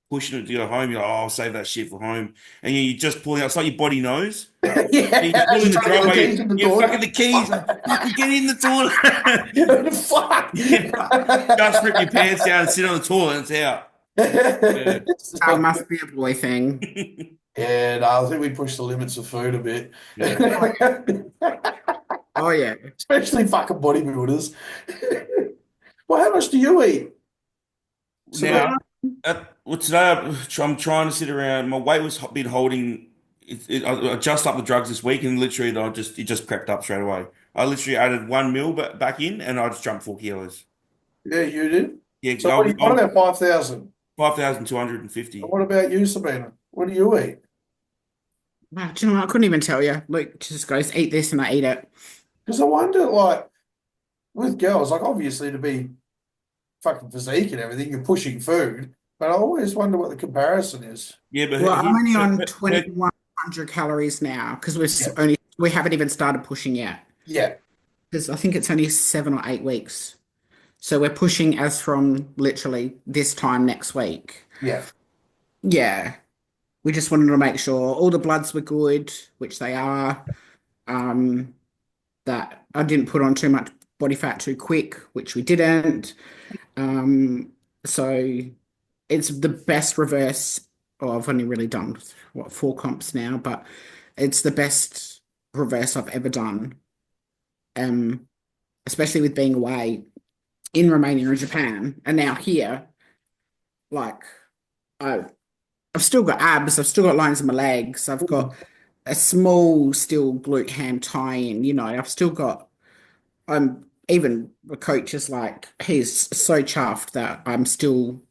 pushing it to your home, you're like, "Oh, I'll save that shit for home," and you just pulling out. It's like your body knows. Yeah, You just pull in the trying to get the driveway. keys in the You're toilet. fucking the keys. Fucking get in the toilet. Fuck. Just rip your pants down and sit on the toilet, and it's out. That must be a boy thing. Yeah, no, I think we pushed the limits of food a bit. Oh yeah. Especially fucking bodybuilders. Well, how much do you eat? Now, today I'm trying to sit around. My weight was been holding. I just up the drugs this week, and literally, it just crept up straight away. I literally added 1 mil back in, and I just jumped 4 kilos. Yeah, you did. Yeah, So what about 5,000? 5,250. What about you, Sabina? What do you eat? Wow, do you know what? I couldn't even tell you. Luke just goes, eat this, and I eat it. Because I wonder, like, with girls, like, obviously to be fucking physique and everything, you're pushing food, but I always wonder what the comparison is. Yeah, but Well, I'm only on 2,100 calories now because we haven't even started pushing yet. Yeah. Because I think it's only 7 or 8 weeks. So we're pushing as from literally this time next week. Yeah. Yeah. We just wanted to make sure all the bloods were good, which they are. That I didn't put on too much body fat too quick, which we didn't. So it's the best reverse. Oh, I've only really done 4 comps now, but it's the best reverse I've ever done. Especially with being away in Romania and Japan, and now here, like I've still got abs, I've still got lines in my legs, I've got a small still glute ham tie-in, I've still got even the coach is like, he's so chuffed that I'm still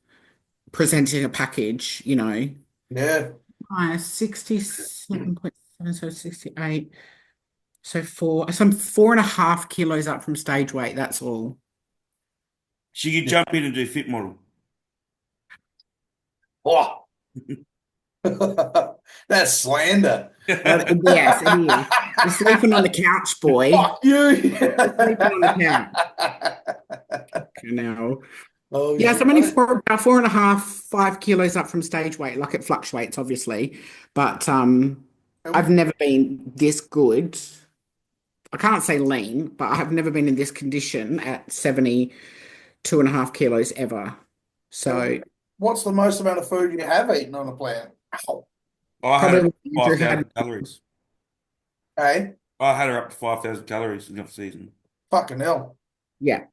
presenting a package, Yeah. 67.7, so 68. So I'm 4.5 kilos up from stage weight, that's all. So you jump in and do fit model. Oh. That's slander. Yes, it is. You're sleeping on the couch, boy. Fuck you. Sleeping on the couch. Now. Oh, Yeah, so I'm only about 4.5, 5 kilos up from stage weight. Like it fluctuates, obviously, but I've never been this good. I can't say lean, but I have never been in this condition at 72.5 kilos ever. So what's the most amount of food you have eaten on a plan? Ow. I had her probably up to 5,000 calories. Hey, I had her up to 5,000 calories in the off season. fucking hell. yeah.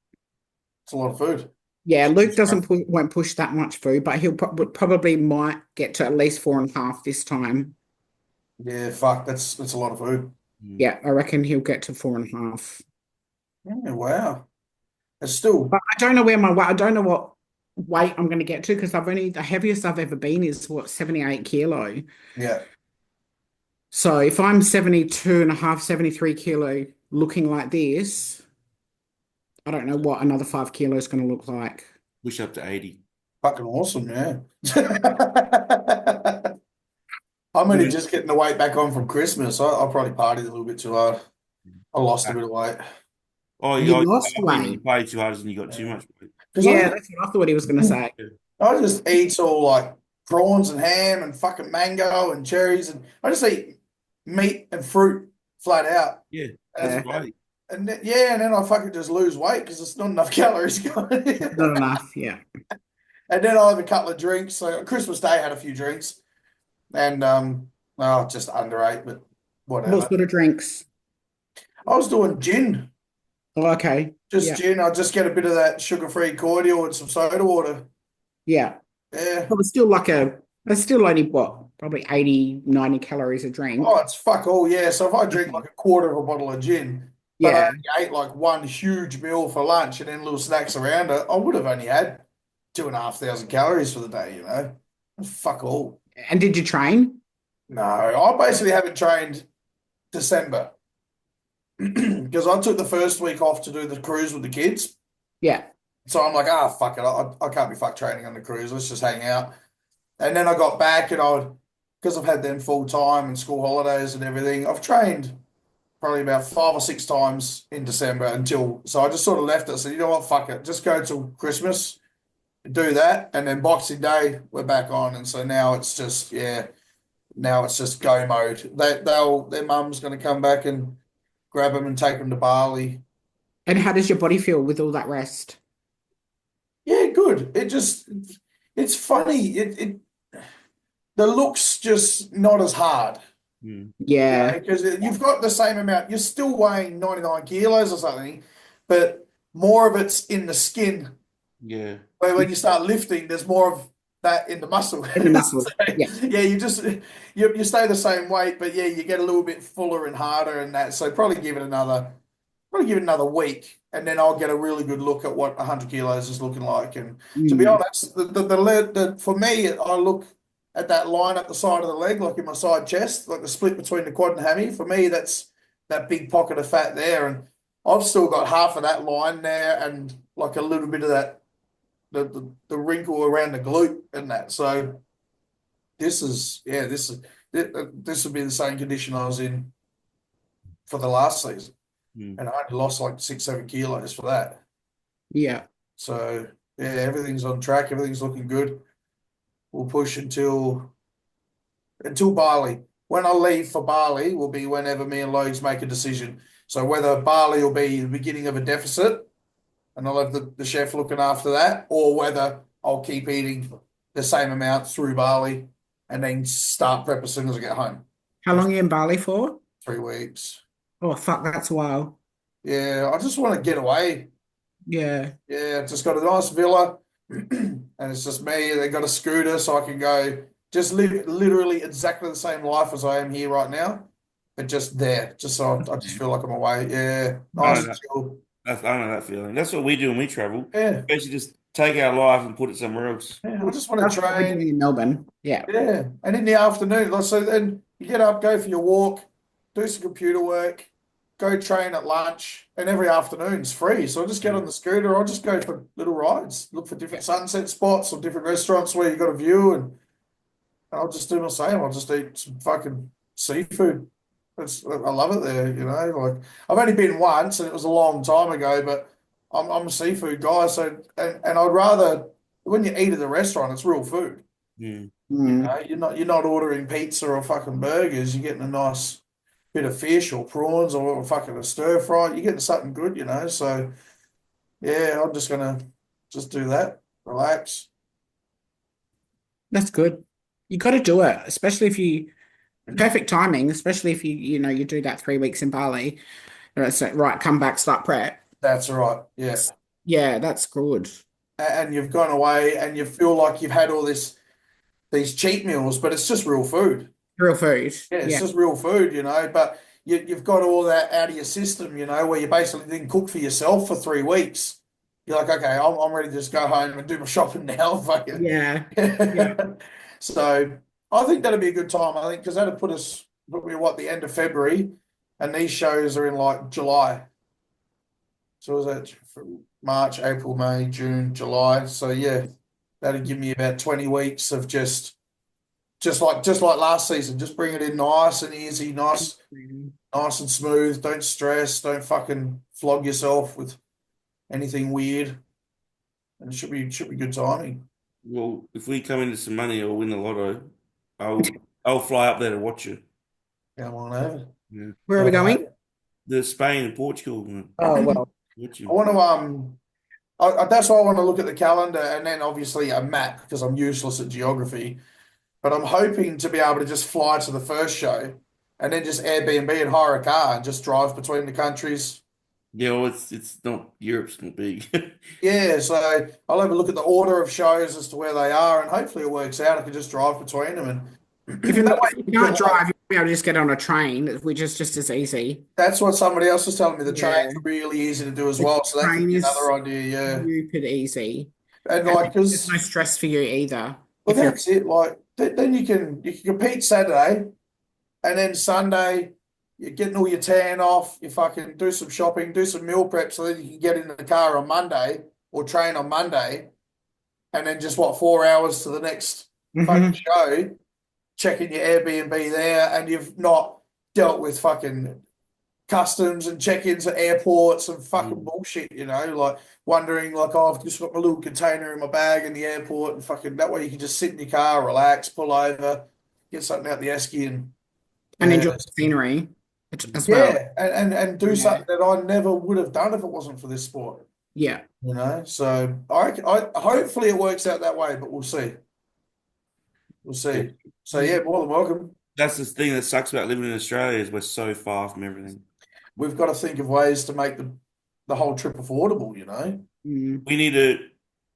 It's a lot of food. Yeah, Luke doesn't won't push that much food, but he'll probably might get to at least 4.5 this time. Yeah, fuck, that's a lot of food. Mm. Yeah, I reckon he'll get to 4.5. Yeah, wow. It's still, But I don't know where my weight. I don't know what weight I'm going to get to because the heaviest I've ever been is what 78 kilo. yeah. So if I'm 72 and a half, 73 kilo, looking like this, I don't know what another 5 kilo is going to look like. Push up to 80. Fucking awesome, yeah. I'm only just getting the weight back on from Christmas. I probably partied a little bit too hard. I lost a bit of weight. Oh, You I lost thought you meant you weight. played too hard and you got too much weight. Because Yeah, that's what I thought he was going to say. I just eat all like prawns and ham and fucking mango and cherries, and I just eat meat and fruit flat out. Yeah, And, that's great. and then I fucking just lose weight because it's not enough calories going in. Not enough. Yeah. And then I have a couple of drinks. So Christmas Day I had a few drinks, and oh, just underate, but What whatever. sort of drinks? I was doing gin, Oh, okay. just Yeah. gin. I just get a bit of that sugar-free cordial and some soda water. Yeah. Yeah. But it's still it's still only what, probably 80, 90 calories a drink. Oh, it's fuck all, yeah. So if I drink like a quarter of a bottle of gin, but I Yeah. only ate like one huge meal for lunch and then little snacks around it, I would have only had 2,500 calories for the day, you know? Fuck all. And did you train? No, I basically haven't trained December because I took the first week off to do the cruise with the kids. Yeah. So I'm like, fuck it. I can't be fuck training on the cruise. Let's just hang out. And then I got back and because I've had them full time and school holidays and everything, I've trained probably about 5 or 6 times in December so I just sort of left it. So you know what, fuck it, just go till Christmas, do that, and then Boxing Day we're back on. And so now it's just now it's just go mode. Their mum's going to come back and grab them and take them to Bali. And how does your body feel with all that rest? Yeah, good. It's funny. The look's just not as hard. Mm. Yeah. Because you've got the same amount. You're still weighing 99 kilos or something, but more of it's in the skin. Yeah. Where when you start lifting, there's more of that in the muscle. In the muscles. So, Yeah. yeah, you stay the same weight, but yeah, you get a little bit fuller and harder and that. So probably give it another week, and then I'll get a really good look at what 100 kilos is looking like. And to be honest, for me, I look at that line at the side of the leg, like in my side chest, like the split between the quad and hammy. For me, that's that big pocket of fat there, and I've still got half of that line there, and like a little bit of that the wrinkle around the glute and that. So this would be the same condition I was in for the last season. Mm. And I only lost like 6, 7 kilos for that. Yeah. So yeah, everything's on track. Everything's looking good. We'll push until Bali. When I leave for Bali will be whenever me and Logs make a decision. So whether Bali will be the beginning of a deficit, and I'll have the chef looking after that, or whether I'll keep eating the same amount through Bali and then start prep as soon as I get home. How long are you in Bali for? 3 weeks. Oh, fuck, that's a while. Yeah, I just want to get away. Yeah. Yeah, just got a nice villa, and it's just me. They got a scooter, so I can go just live literally exactly the same life as I am here right now, but just there, just so I just feel like I'm away. Yeah, nice and chill. I know that feeling. That's what we do when we travel. Yeah, Basically, just take our life and put it somewhere else. yeah. I just want That's to what we're train. doing in Melbourne. Yeah. Yeah, and in the afternoon, like so, then you get up, go for your walk, do some computer work, go train at lunch, and every afternoon's free. So I just get on the scooter. I'll just go for little rides, look for different sunset spots or different restaurants where you got a view, and I'll just do my same. I'll just eat some fucking seafood. I love it there, you know. Like I've only been once, and it was a long time ago, but I'm a seafood guy. So and I'd rather when you eat at the restaurant, it's real food. Mm. You're not ordering pizza or fucking burgers. You're getting a nice bit of fish or prawns or fucking a stir fry. You're getting something good, you know. So yeah, I'm just gonna just do that, relax. That's good. You got to do it, especially if you perfect timing, especially if you do that 3 weeks in Bali. Right, come back, start prep. That's right. Yeah. Yeah, that's good. and you've gone away and you feel like you've had all these cheat meals, but it's just real food. Real food. Yeah, it's Yeah. just real food, but you've got all that out of your system, where you basically didn't cook for yourself for 3 weeks. You're like, okay, I'm ready to just go home and do my shopping now. Fucking. Yeah. Yeah. So I think that'd be a good time. I think because that'd put me the end of February, and these shows are in like July. So was that March, April, May, June, July? So yeah, that'd give me about 20 weeks of just like last season. Just bring it in nice and easy, nice and smooth. Don't stress. Don't fucking flog yourself with anything weird. And it should be good timing. Well, if we come into some money or win the lotto, I'll fly up there to watch you. Come on over. Yeah. Where are we going? The Spain and Portugal. Oh, well. Watch I you. want to that's why I want to look at the calendar and then obviously a map because I'm useless at geography. But I'm hoping to be able to just fly to the first show and then just Airbnb and hire a car and just drive between the countries. Yeah, well, it's not Europe's not big. Yeah, so I'll have a look at the order of shows as to where they are, and hopefully it works out. I can just drive between them, and If you that way, if you can't drive, you'll be able to just get on a train, which is just as easy. that's what somebody else was telling me. The Yeah. train's really easy to do as The well, so that could train be is another idea. Yeah, stupid easy. and And like there's because no stress for you either. well, If you're that's it. Like then you can compete Saturday, and then Sunday you're getting all your tan off. You fucking do some shopping, do some meal prep, so then you can get in the car on Monday or train on Monday, and then just 4 hours to the next fucking Mhm. show, checking your Airbnb there, and you've not dealt with fucking customs and check-ins at airports and fucking Mm. bullshit, like wondering like, oh, I've just got my little container in my bag in the airport and fucking that way you can just sit in your car, relax, pull over, get something out the esky and And enjoy yeah. the scenery as well. Yeah, and do Yeah. something that I never would have done if it wasn't for this sport, Yeah. So I hopefully it works out that way, but we'll see. We'll Yeah. see. So yeah, more than welcome. That's the thing that sucks about living in Australia is we're so far from everything. We've got to think of ways to make the whole trip affordable. Mm. We need a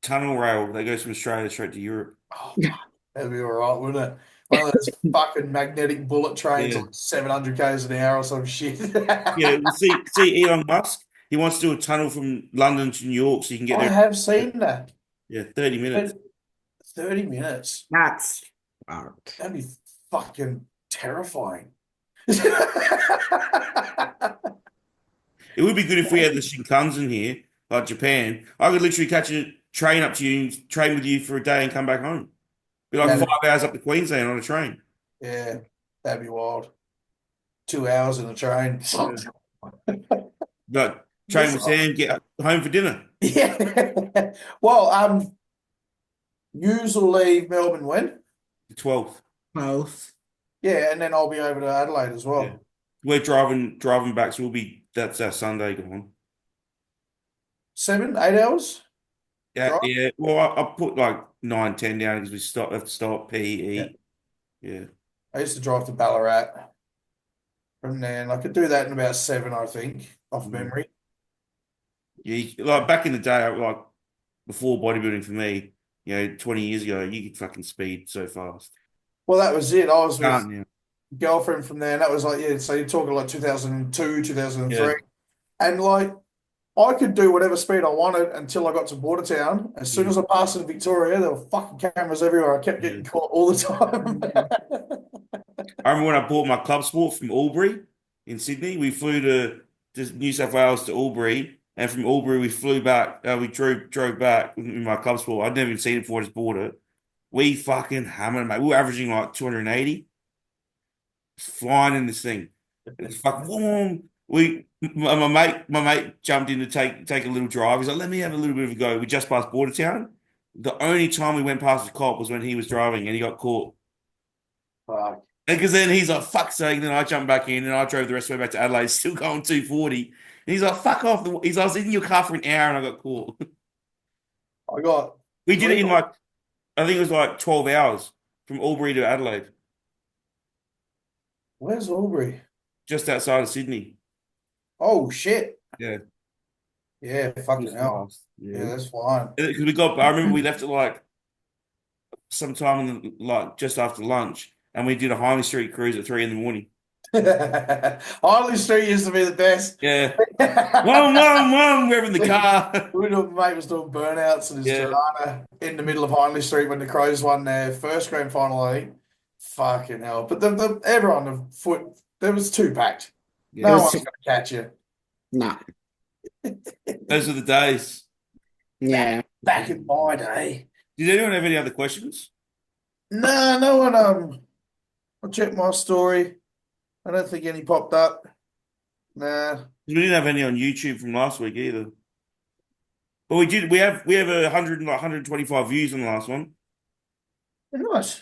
tunnel rail that goes from Australia straight to Europe. Oh, that'd be all right, wouldn't it? One of those fucking magnetic bullet trains Yeah. on 700 k's an hour or some shit. Yeah, well, see Elon Musk. He wants to do a tunnel from London to New York so you can get I there. have seen that. Yeah, 30 minutes. 30 minutes. That's fucked. That'd be fucking terrifying. It would be good if we had the Shinkansen here, like Japan. I could literally catch a train up to you and train with you for a day and come back home. Be like That'd- 5 hours up to Queensland on a train. Yeah, that'd be wild. 2 hours in a train. But train with Sam, get home for dinner. Yeah. Well, yous will leave Melbourne when? The 12th. Both. Yeah, and then I'll be over to Adelaide as well. Yeah. We're driving back, so that's our Sunday gone. 7, 8 hours? Yeah, Drive? yeah. Well, I put like 9, 10 down because we have to stop, pee, eat. Yeah. I used to drive to Ballarat from there, and I could do that in about 7, I think, off memory. Yeah, like back in the day, like before bodybuilding for me, 20 years ago, you could fucking speed so fast. Well, that was it. I was with Can't now. girlfriend from there, and that was like, yeah, so you're talking like 2002, 2003. Yeah. And like, I could do whatever speed I wanted until I got to Bordertown. As soon as I passed in Victoria, there were fucking cameras everywhere. I kept getting caught all the time. I remember when I bought my club sport from Albury in Sydney. We flew to New South Wales to Albury, and from Albury we flew back. We drove back with my club sport. I'd never even seen it before. I just bought it. We fucking hammered, mate. We were averaging like 280, flying in this thing. It's fucking warm. My mate jumped in to take a little drive. He's like, let me have a little bit of a go. We just passed Bordertown. The only time we went past the cop was when he was driving and he got caught. Fuck. Because then he's like, fuck's sake. And then I jumped back in and I drove the rest of the way back to Adelaide, still going 240. And he's like, fuck off. He's like, I was in your car for an hour and I got caught. I got We did it in like, I think it was like 12 hours from Albury to Adelaide, Where's Albury? just outside of Sydney. Oh shit. Yeah. Yeah, fucking hell. Yeah, Yeah. that's fine. Because I remember we left at like sometime in like just after lunch, and we did a Highland Street cruise at 3 in the morning. Harley Street used to be the best. Yeah. One, we're in the car. Mate was doing burnouts in his Yeah. Tirana in the middle of Hindley Street when the Crows won their first grand final, I think. Fucking hell. But everyone on the foot, there was two packed. Yeah. No was one's two- going to catch you. No. Those are the days. Yeah. Back in my day. Did anyone have any other questions? No, no one. I checked my story. I don't think any popped up. Nah. We didn't have any on YouTube from last week either. But we did. We have 125 views on the last one. Nice.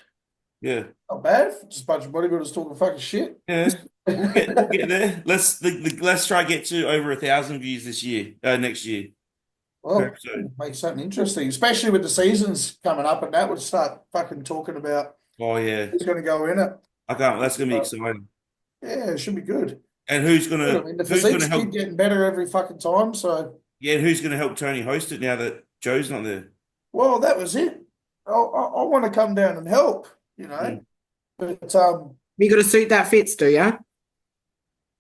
Yeah. Not bad. Just a bunch of bodybuilders talking fucking shit. Yeah. We'll get there. Let's try to get to over 1,000 views this year. Next year. Well, episode. make something interesting, especially with the seasons coming up, and that would start fucking talking about Oh yeah. who's going to go in it. I can't. That's gonna be exciting. Yeah, it should be good. And who's I gonna mean, the who's gonna physiques help? keep getting better every fucking time. So, Yeah, who's gonna help Tony host it now that Joe's not there? well, that was it. I want to come down and help, Mm. But You got a suit that fits, do you?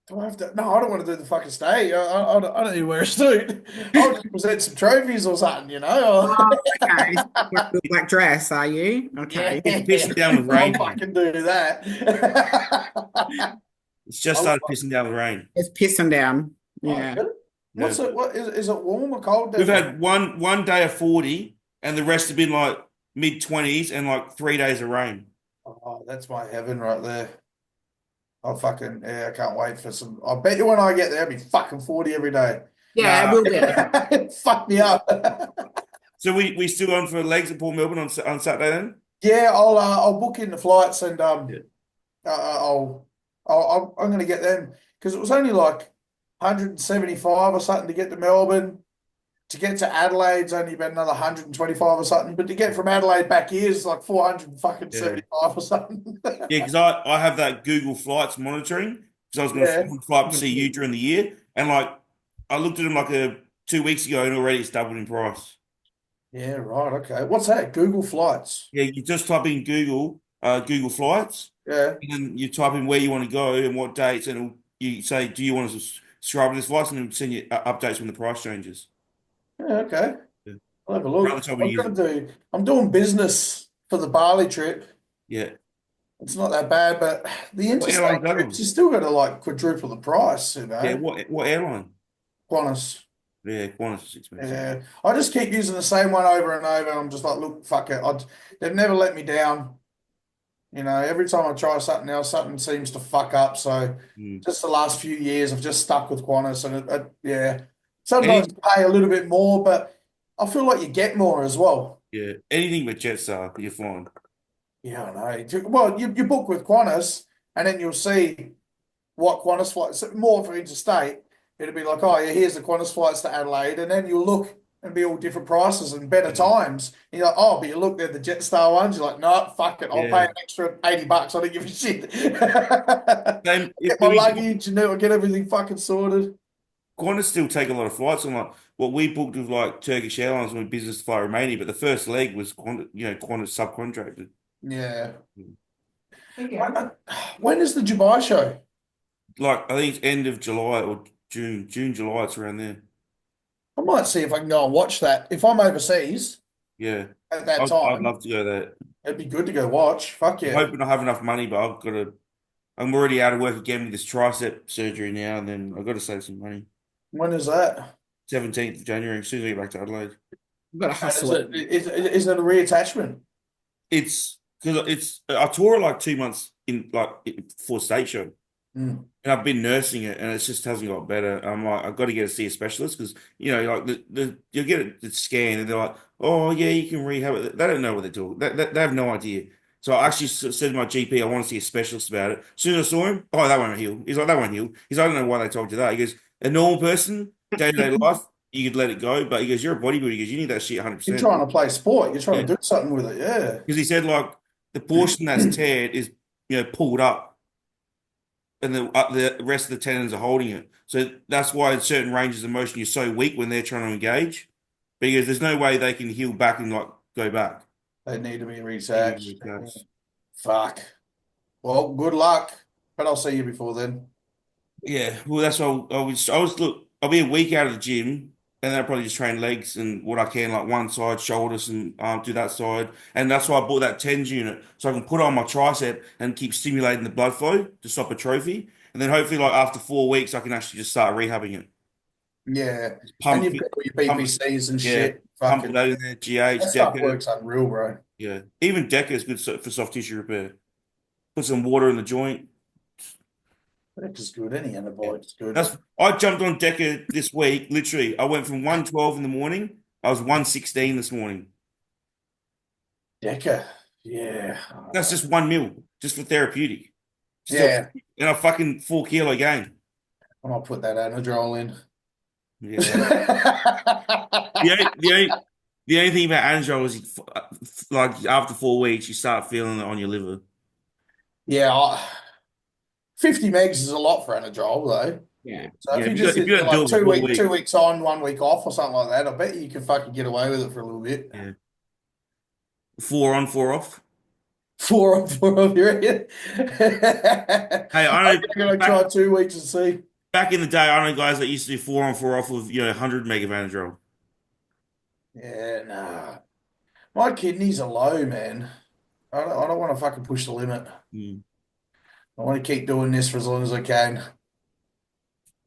do I have to? No, I don't want to do the fucking stay. I don't need to wear a suit. I'll just present some trophies or something, Oh, okay. Wearing a black dress, are you? Okay. Yeah, It's pissing down with rain. I'll fucking do that. It's just started pissing down with rain. It's pissing down. Yeah. What's it? What is it? Warm or cold? We've had one day of 40, and the rest have been like mid-20s and like 3 days of rain. Oh, that's my heaven right there. I can't wait for some. I bet you when I get there, it'll be fucking 40 every day. Yeah, it will be. Fuck me up. So we still on for legs at Port Melbourne on Saturday then? Yeah, I'll book in the flights and Yeah. I'm going to get them because it was only like 175 or something to get to Melbourne. To get to Adelaide's only about another 125 or something, but to get from Adelaide back here is like 475 or something. Yeah, because I have that Google Flights monitoring because I was going to fly up to see you during the year, and like I looked at them like 2 weeks ago, and already it's doubled in price. Yeah, right. Okay. What's that? Google Flights. Yeah, you just type in Google Flights, Yeah. and then you type in where you want to go and what dates, and you say, do you want to subscribe to this flight, and it'll send you updates when the price changes. Yeah, okay. Yeah. I'll have a look. Right, that's how we use I'm doing business for the Bali trip. Yeah. It's not that bad, but the airline's interstate that trips, on? you still got to like quadruple the price, Yeah, what airline? Qantas. Yeah, Qantas is expensive. Yeah. I just keep using the same one over and over. And I'm just like, look, fuck it. They've never let me down. Every time I try something else, something seems to fuck up. So just the last few years, I've just stuck with Qantas. And yeah, sometimes you pay a little bit more, but I feel like you get more as well. Yeah, anything but Jetstar, you're fine. Yeah, I know. Well, you book with Qantas, and then you'll see what Qantas flights, more for interstate. It'll be like, oh, yeah, here's the Qantas flights to Adelaide, and then you'll look and be all different prices and better times. And you're like, oh, but you look, they're the Jetstar ones. You're like, no, fuck it, I'll pay an extra $80. I don't give a shit. Get my luggage and I'll get everything fucking sorted. Qantas still take a lot of flights. And like what we booked with like Turkish Airlines when we business fly Romania, but the first leg was Qantas subcontracted. Yeah. When is the Dubai show? Like I think it's end of July or June, July. It's around there. I might see if I can go and watch that. If I'm overseas Yeah, at that I'd time, love to go there. it'd be good to go watch. Fuck I'm yeah. hoping I have enough money, but I'm already out of work again with this tricep surgery now, and then I've got to save some money. When is that? 17th of January, as soon as I get back to Adelaide. You've got to hustle it. Is it a reattachment? It's because I tore it like 2 months for state show. Mm. And I've been nursing it, and it just hasn't got better. I'm like, I've got to get to see a specialist because like you'll get the scan, and they're like, oh yeah, you can rehab it. They don't know what they're doing. They have no idea. So I actually said to my GP, I want to see a specialist about it. As soon as I saw him, oh, that won't heal. He's like, that won't heal. He's like, I don't know why they told you that. He goes, a normal person, day-to-day life, you could let it go, but he goes, you're a bodybuilder. He goes, you need that shit 100%. You're trying to play sport. You're trying to do something with it. Yeah. Because he said like the portion that's teared is pulled up. and the rest of the tendons are holding it. So that's why in certain ranges of motion you're so weak when they're trying to engage, because there's no way they can heal back and like go back. They need to be They need to researched. be attached. Fuck. Well, good luck. But I'll see you before then. Yeah, well, that's why I was look. I'll be a week out of the gym, and then I'll probably just train legs and what I can, like one side, shoulders, and do that side. And that's why I bought that TENS unit, so I can put it on my tricep and keep stimulating the blood flow to stop atrophy. And then hopefully, like after 4 weeks, I can actually just start rehabbing it. Yeah. Just And pump you've it, got all your pump, BPCs and yeah, shit. pump Fucking that in there. GH, that stuff Deca, works unreal, bro. yeah, even Deca is good for soft tissue repair. Put some water in the joint. That is good. Any Yeah. antibiotic's good. I jumped on Decker this week. Literally, I went from 112 in the morning. I was 116 this morning. Deca. Yeah. That's just 1 mil, just for therapeutic. Still, Yeah. and a fucking 4 kilo gain. I might put that Anadrol in. Yeah. The only, the only, the only thing about Anadrol is, like after 4 weeks, you start feeling it on your liver. Yeah, 50 megs is a lot for Anadrol, though. Yeah. So Yeah, if you if just you you're don't do like it for two 4 week, weeks, 2 weeks on, 1 week off, or something like that, I bet you can fucking get away with it for a little bit. yeah, 4 on, 4 off. 4 on 4 off, you reckon? Hey, I'm gonna try 2 weeks and see. back in the day, I know guys that used to do 4 on, 4 off with 100 meg of Anadrol. Yeah, nah. My kidneys are low, man. I don't want to fucking push the limit. Mm, I want to keep doing this for as long as I can.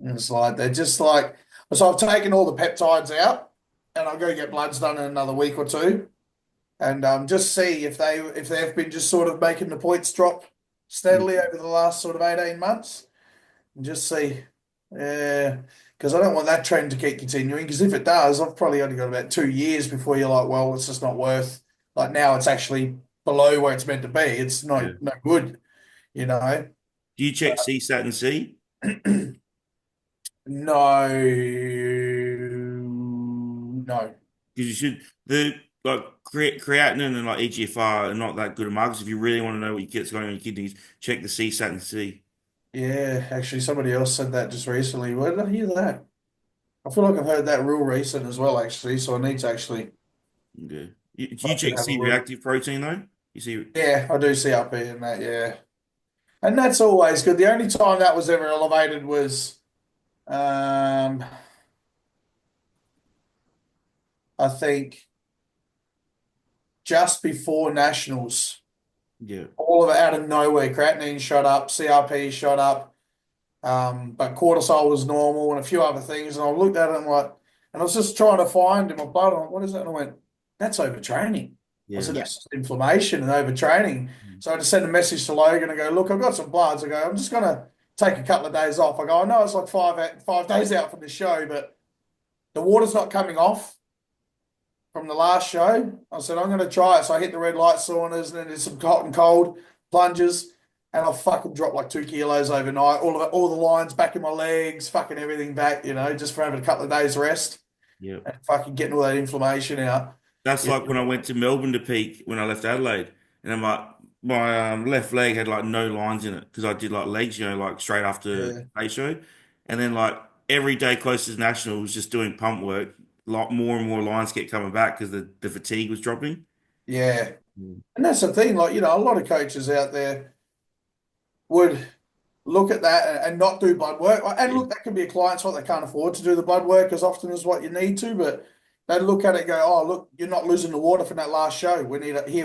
And it's like they're just like so I've taken all the peptides out and I'll go get bloods done in another week or two and just see if they've been just sort of making the points drop mm, steadily over the last sort of 18 months and just see. Yeah, because I don't want that trend to keep continuing because if it does, I've probably only got about 2 years before you're like, well, it's just not worth like now it's actually below where it's meant to be. It's yeah. no good, you know. Do you check CSAT and C? No, no. Because you should the like creatinine and like EGFR are not that good of markers. If you really want to know what gets going on in your kidneys, check the CSAT and C. Yeah, actually, somebody else said that just recently. Where did I hear that? I feel like I've heard that real recent as well, actually. So I need to actually Okay. Do you fucking check have a C look. reactive protein though? You see, Yeah, I do see up here in that. Yeah, and that's always good. The only time that was ever elevated was, um, I think just before nationals. yeah, All of it out of nowhere. Creatinine shot up, CRP shot up. But cortisol was normal and a few other things. And I looked at it and like, and I was just trying to find in my blood. I'm like, what is that? And I went, that's overtraining. I yeah, said, Yeah. that's just inflammation and overtraining. mm, So I just sent a message to Logan and go, look, I've got some bloods. I go, I'm just going to take a couple of days off. I go, I know it's like 5 days out from the show, but the water's not coming off from the last show. I said, I'm going to try it. So I hit the red light saunas and then did some hot and cold plunges. And I fucking dropped like 2 kilos overnight. All of it, all the lines back in my legs, fucking everything back, just for having a couple of days rest yeah. and fucking getting all that inflammation out. That's Yeah. like when I went to Melbourne to peak when I left Adelaide, and then my left leg had like no lines in it because I did like legs, like straight after Yeah. day show, and then like every day close to national was just doing pump work. Lot more and more lines kept coming back because the fatigue was dropping. Yeah. Mm. And that's the thing, like, a lot of coaches out there would look at that and not do blood work. And Yeah, look, that can be a client's fault. They can't afford to do the blood work as often as what you need to, but they look at it and go, oh, look, you're not losing the water from that last show. We need to up your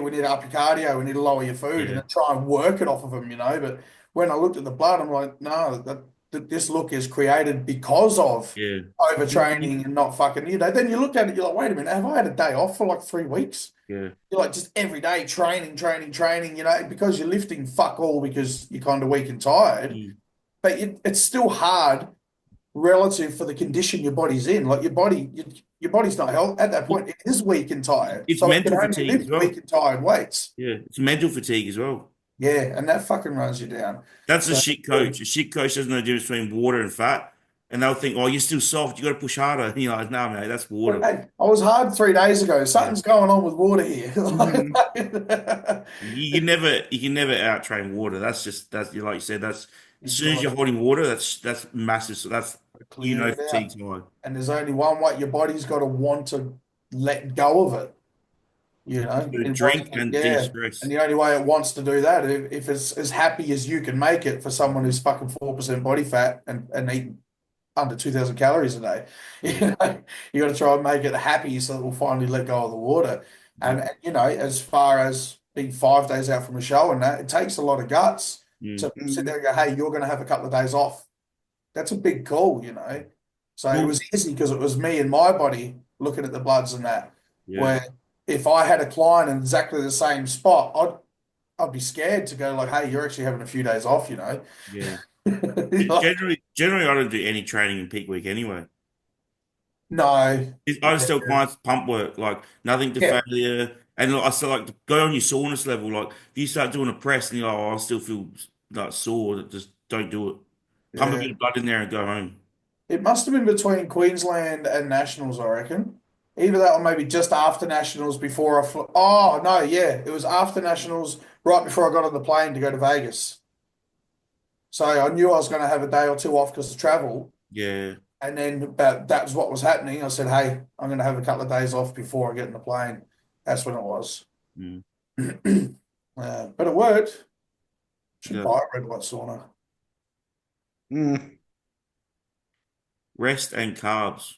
cardio. We need to lower your food and yeah, then try and work it off of them, But when I looked at the blood, I'm like, no, that this look is created because of yeah. overtraining and not fucking, then you look at it, you're like, wait a minute, have I had a day off for like 3 weeks? Yeah, You're like just every day training, because you're lifting fuck all because you're kind of weak and tired. mm. But it's still hard relative for the condition your body's in. Like your body's not health at that point. It is weak and tired, It's so it can mental only fatigue as lift weak well. and tired weights. Yeah, it's mental fatigue as well. Yeah, and that fucking runs you down. That's a So shit coach. A shit coach doesn't know the difference between water and fat, and they'll think, "Oh, you're still soft. You got to push harder." And you're like, "No, mate, that's but, water." hey, I was hard 3 days ago. Yeah. Something's going on with water here. You can never out train water. That's like you said. That's As You've soon as got you're holding water, that's massive. So that's to clear it out. fatigue's high. And there's only one way. Your body's got to want to let go of it. To Your body, drink and yeah. And de-stress. the only way it wants to do that, if it's as happy as you can make it for someone who's fucking 4% body fat and eating under 2,000 calories a day, Yeah, you got to try and make it happy so it will finally let go of the water. exactly. As far as being 5 days out from a show and that, it takes a lot of guts Mm. to sit there and go, hey, you're going to have a couple of days off. That's a big call. So it Well, was easy because it was me and my body looking at the bloods and that. yeah, Where if I had a client in exactly the same spot, I'd be scared to go like, hey, you're actually having a few days off. yeah. Like, Generally, I don't do any training in peak week anyway. no. I just tell clients pump work, like nothing to Yeah, failure. And I still like to go on your soreness level. Like if you start doing a press and you're like, oh, I still feel like sore, just don't do it. Pump a yeah. bit of blood in there and go home. It must have been between Queensland and Nationals, I reckon. Either that or maybe just after Nationals before I flew. Oh, no, yeah. It was after Nationals, right before I got on the plane to go to Vegas. So I knew I was going to have a day or two off because of travel. Yeah. And then about that was what was happening. I said, hey, I'm going to have a couple of days off before I get in the plane. That's when it was. Mm. But it worked. Should Yeah. buy a red light sauna. Mm. Rest and carbs.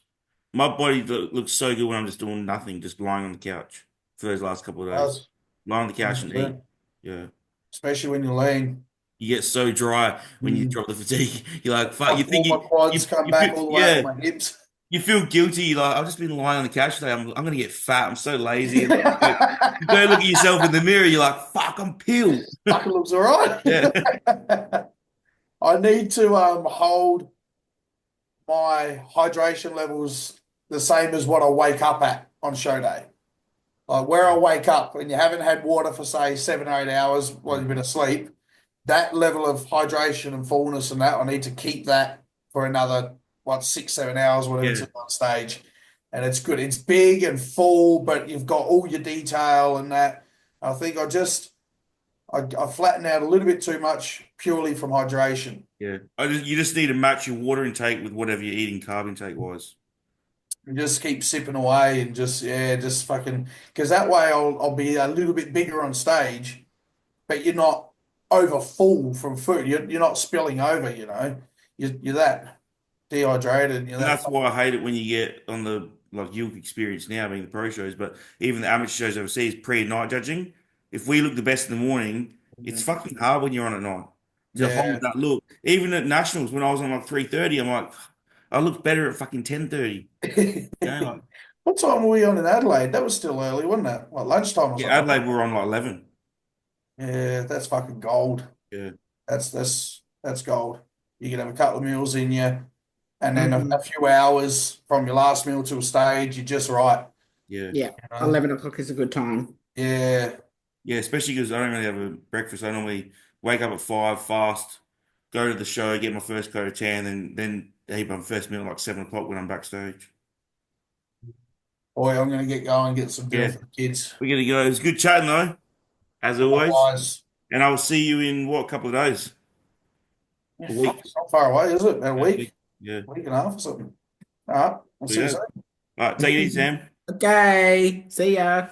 My body looks so good when I'm just doing nothing, just lying on the couch for those last couple of days. Does Lie on the couch and eat. 100%. Yeah. Especially when you're lean. You get so dry when you Mm. drop the fatigue. You're like, fuck. You think All my quads come you feel, back all the way up yeah. to my hips. You feel guilty. You're like, I've just been lying on the couch today. I'm gonna get fat. I'm so lazy. And you go look at yourself in the mirror. You're like, fuck. I'm peeled. Fucking looks all right. Yeah. I need to hold my hydration levels the same as what I wake up at on show day. Like where I wake up and you haven't had water for say 7 or 8 hours while you've been asleep, that level of hydration and fullness and that I need to keep that for another 6, 7 hours, whatever Yeah. it's on stage. And it's good. It's big and full, but you've got all your detail and that. I think I flattened out a little bit too much purely from hydration. Yeah. You just need to match your water intake with whatever you're eating carb intake wise. And just keep sipping away and just fucking because that way I'll be a little bit bigger on stage, but you're not over full from food. You're not spilling over. You're that dehydrated. You're And that. that's why I hate it when you get on the like you'll experience now being the pro shows, but even the amateur shows overseas pre-night judging. If we look the best in the morning, it's fucking hard when you're on at night to hold Yeah. that look. Even at nationals, when I was on like 3:30, I'm like, I look better at fucking 10:30. Like What time were we on in Adelaide? That was still early, wasn't it? Like lunchtime or yeah, something. Adelaide we're on like 11. Yeah, that's fucking gold. Yeah, That's gold. You can have a couple of meals in you, and then a Mhm. few hours from your last meal to a stage, you're just right. yeah, Yeah, You know? 11 o'clock is a good time. Yeah, yeah. Especially because I don't really have a breakfast. I normally wake up at 5, fast, go to the show, get my first coat of tan, then eat my first meal at like 7 o'clock when I'm backstage. boy, I'm gonna get going, get some dinner Yeah, for the kids. we're gonna go. It was good chatting though, as always. Otherwise, And I will see you in what, a couple of days? yeah, A fuck, week. it's not far away, is it? About a A week. week, Yeah. week and a half or something. All right, I'll There you see you go. soon. All right, take it easy, Sam. Okay, see ya.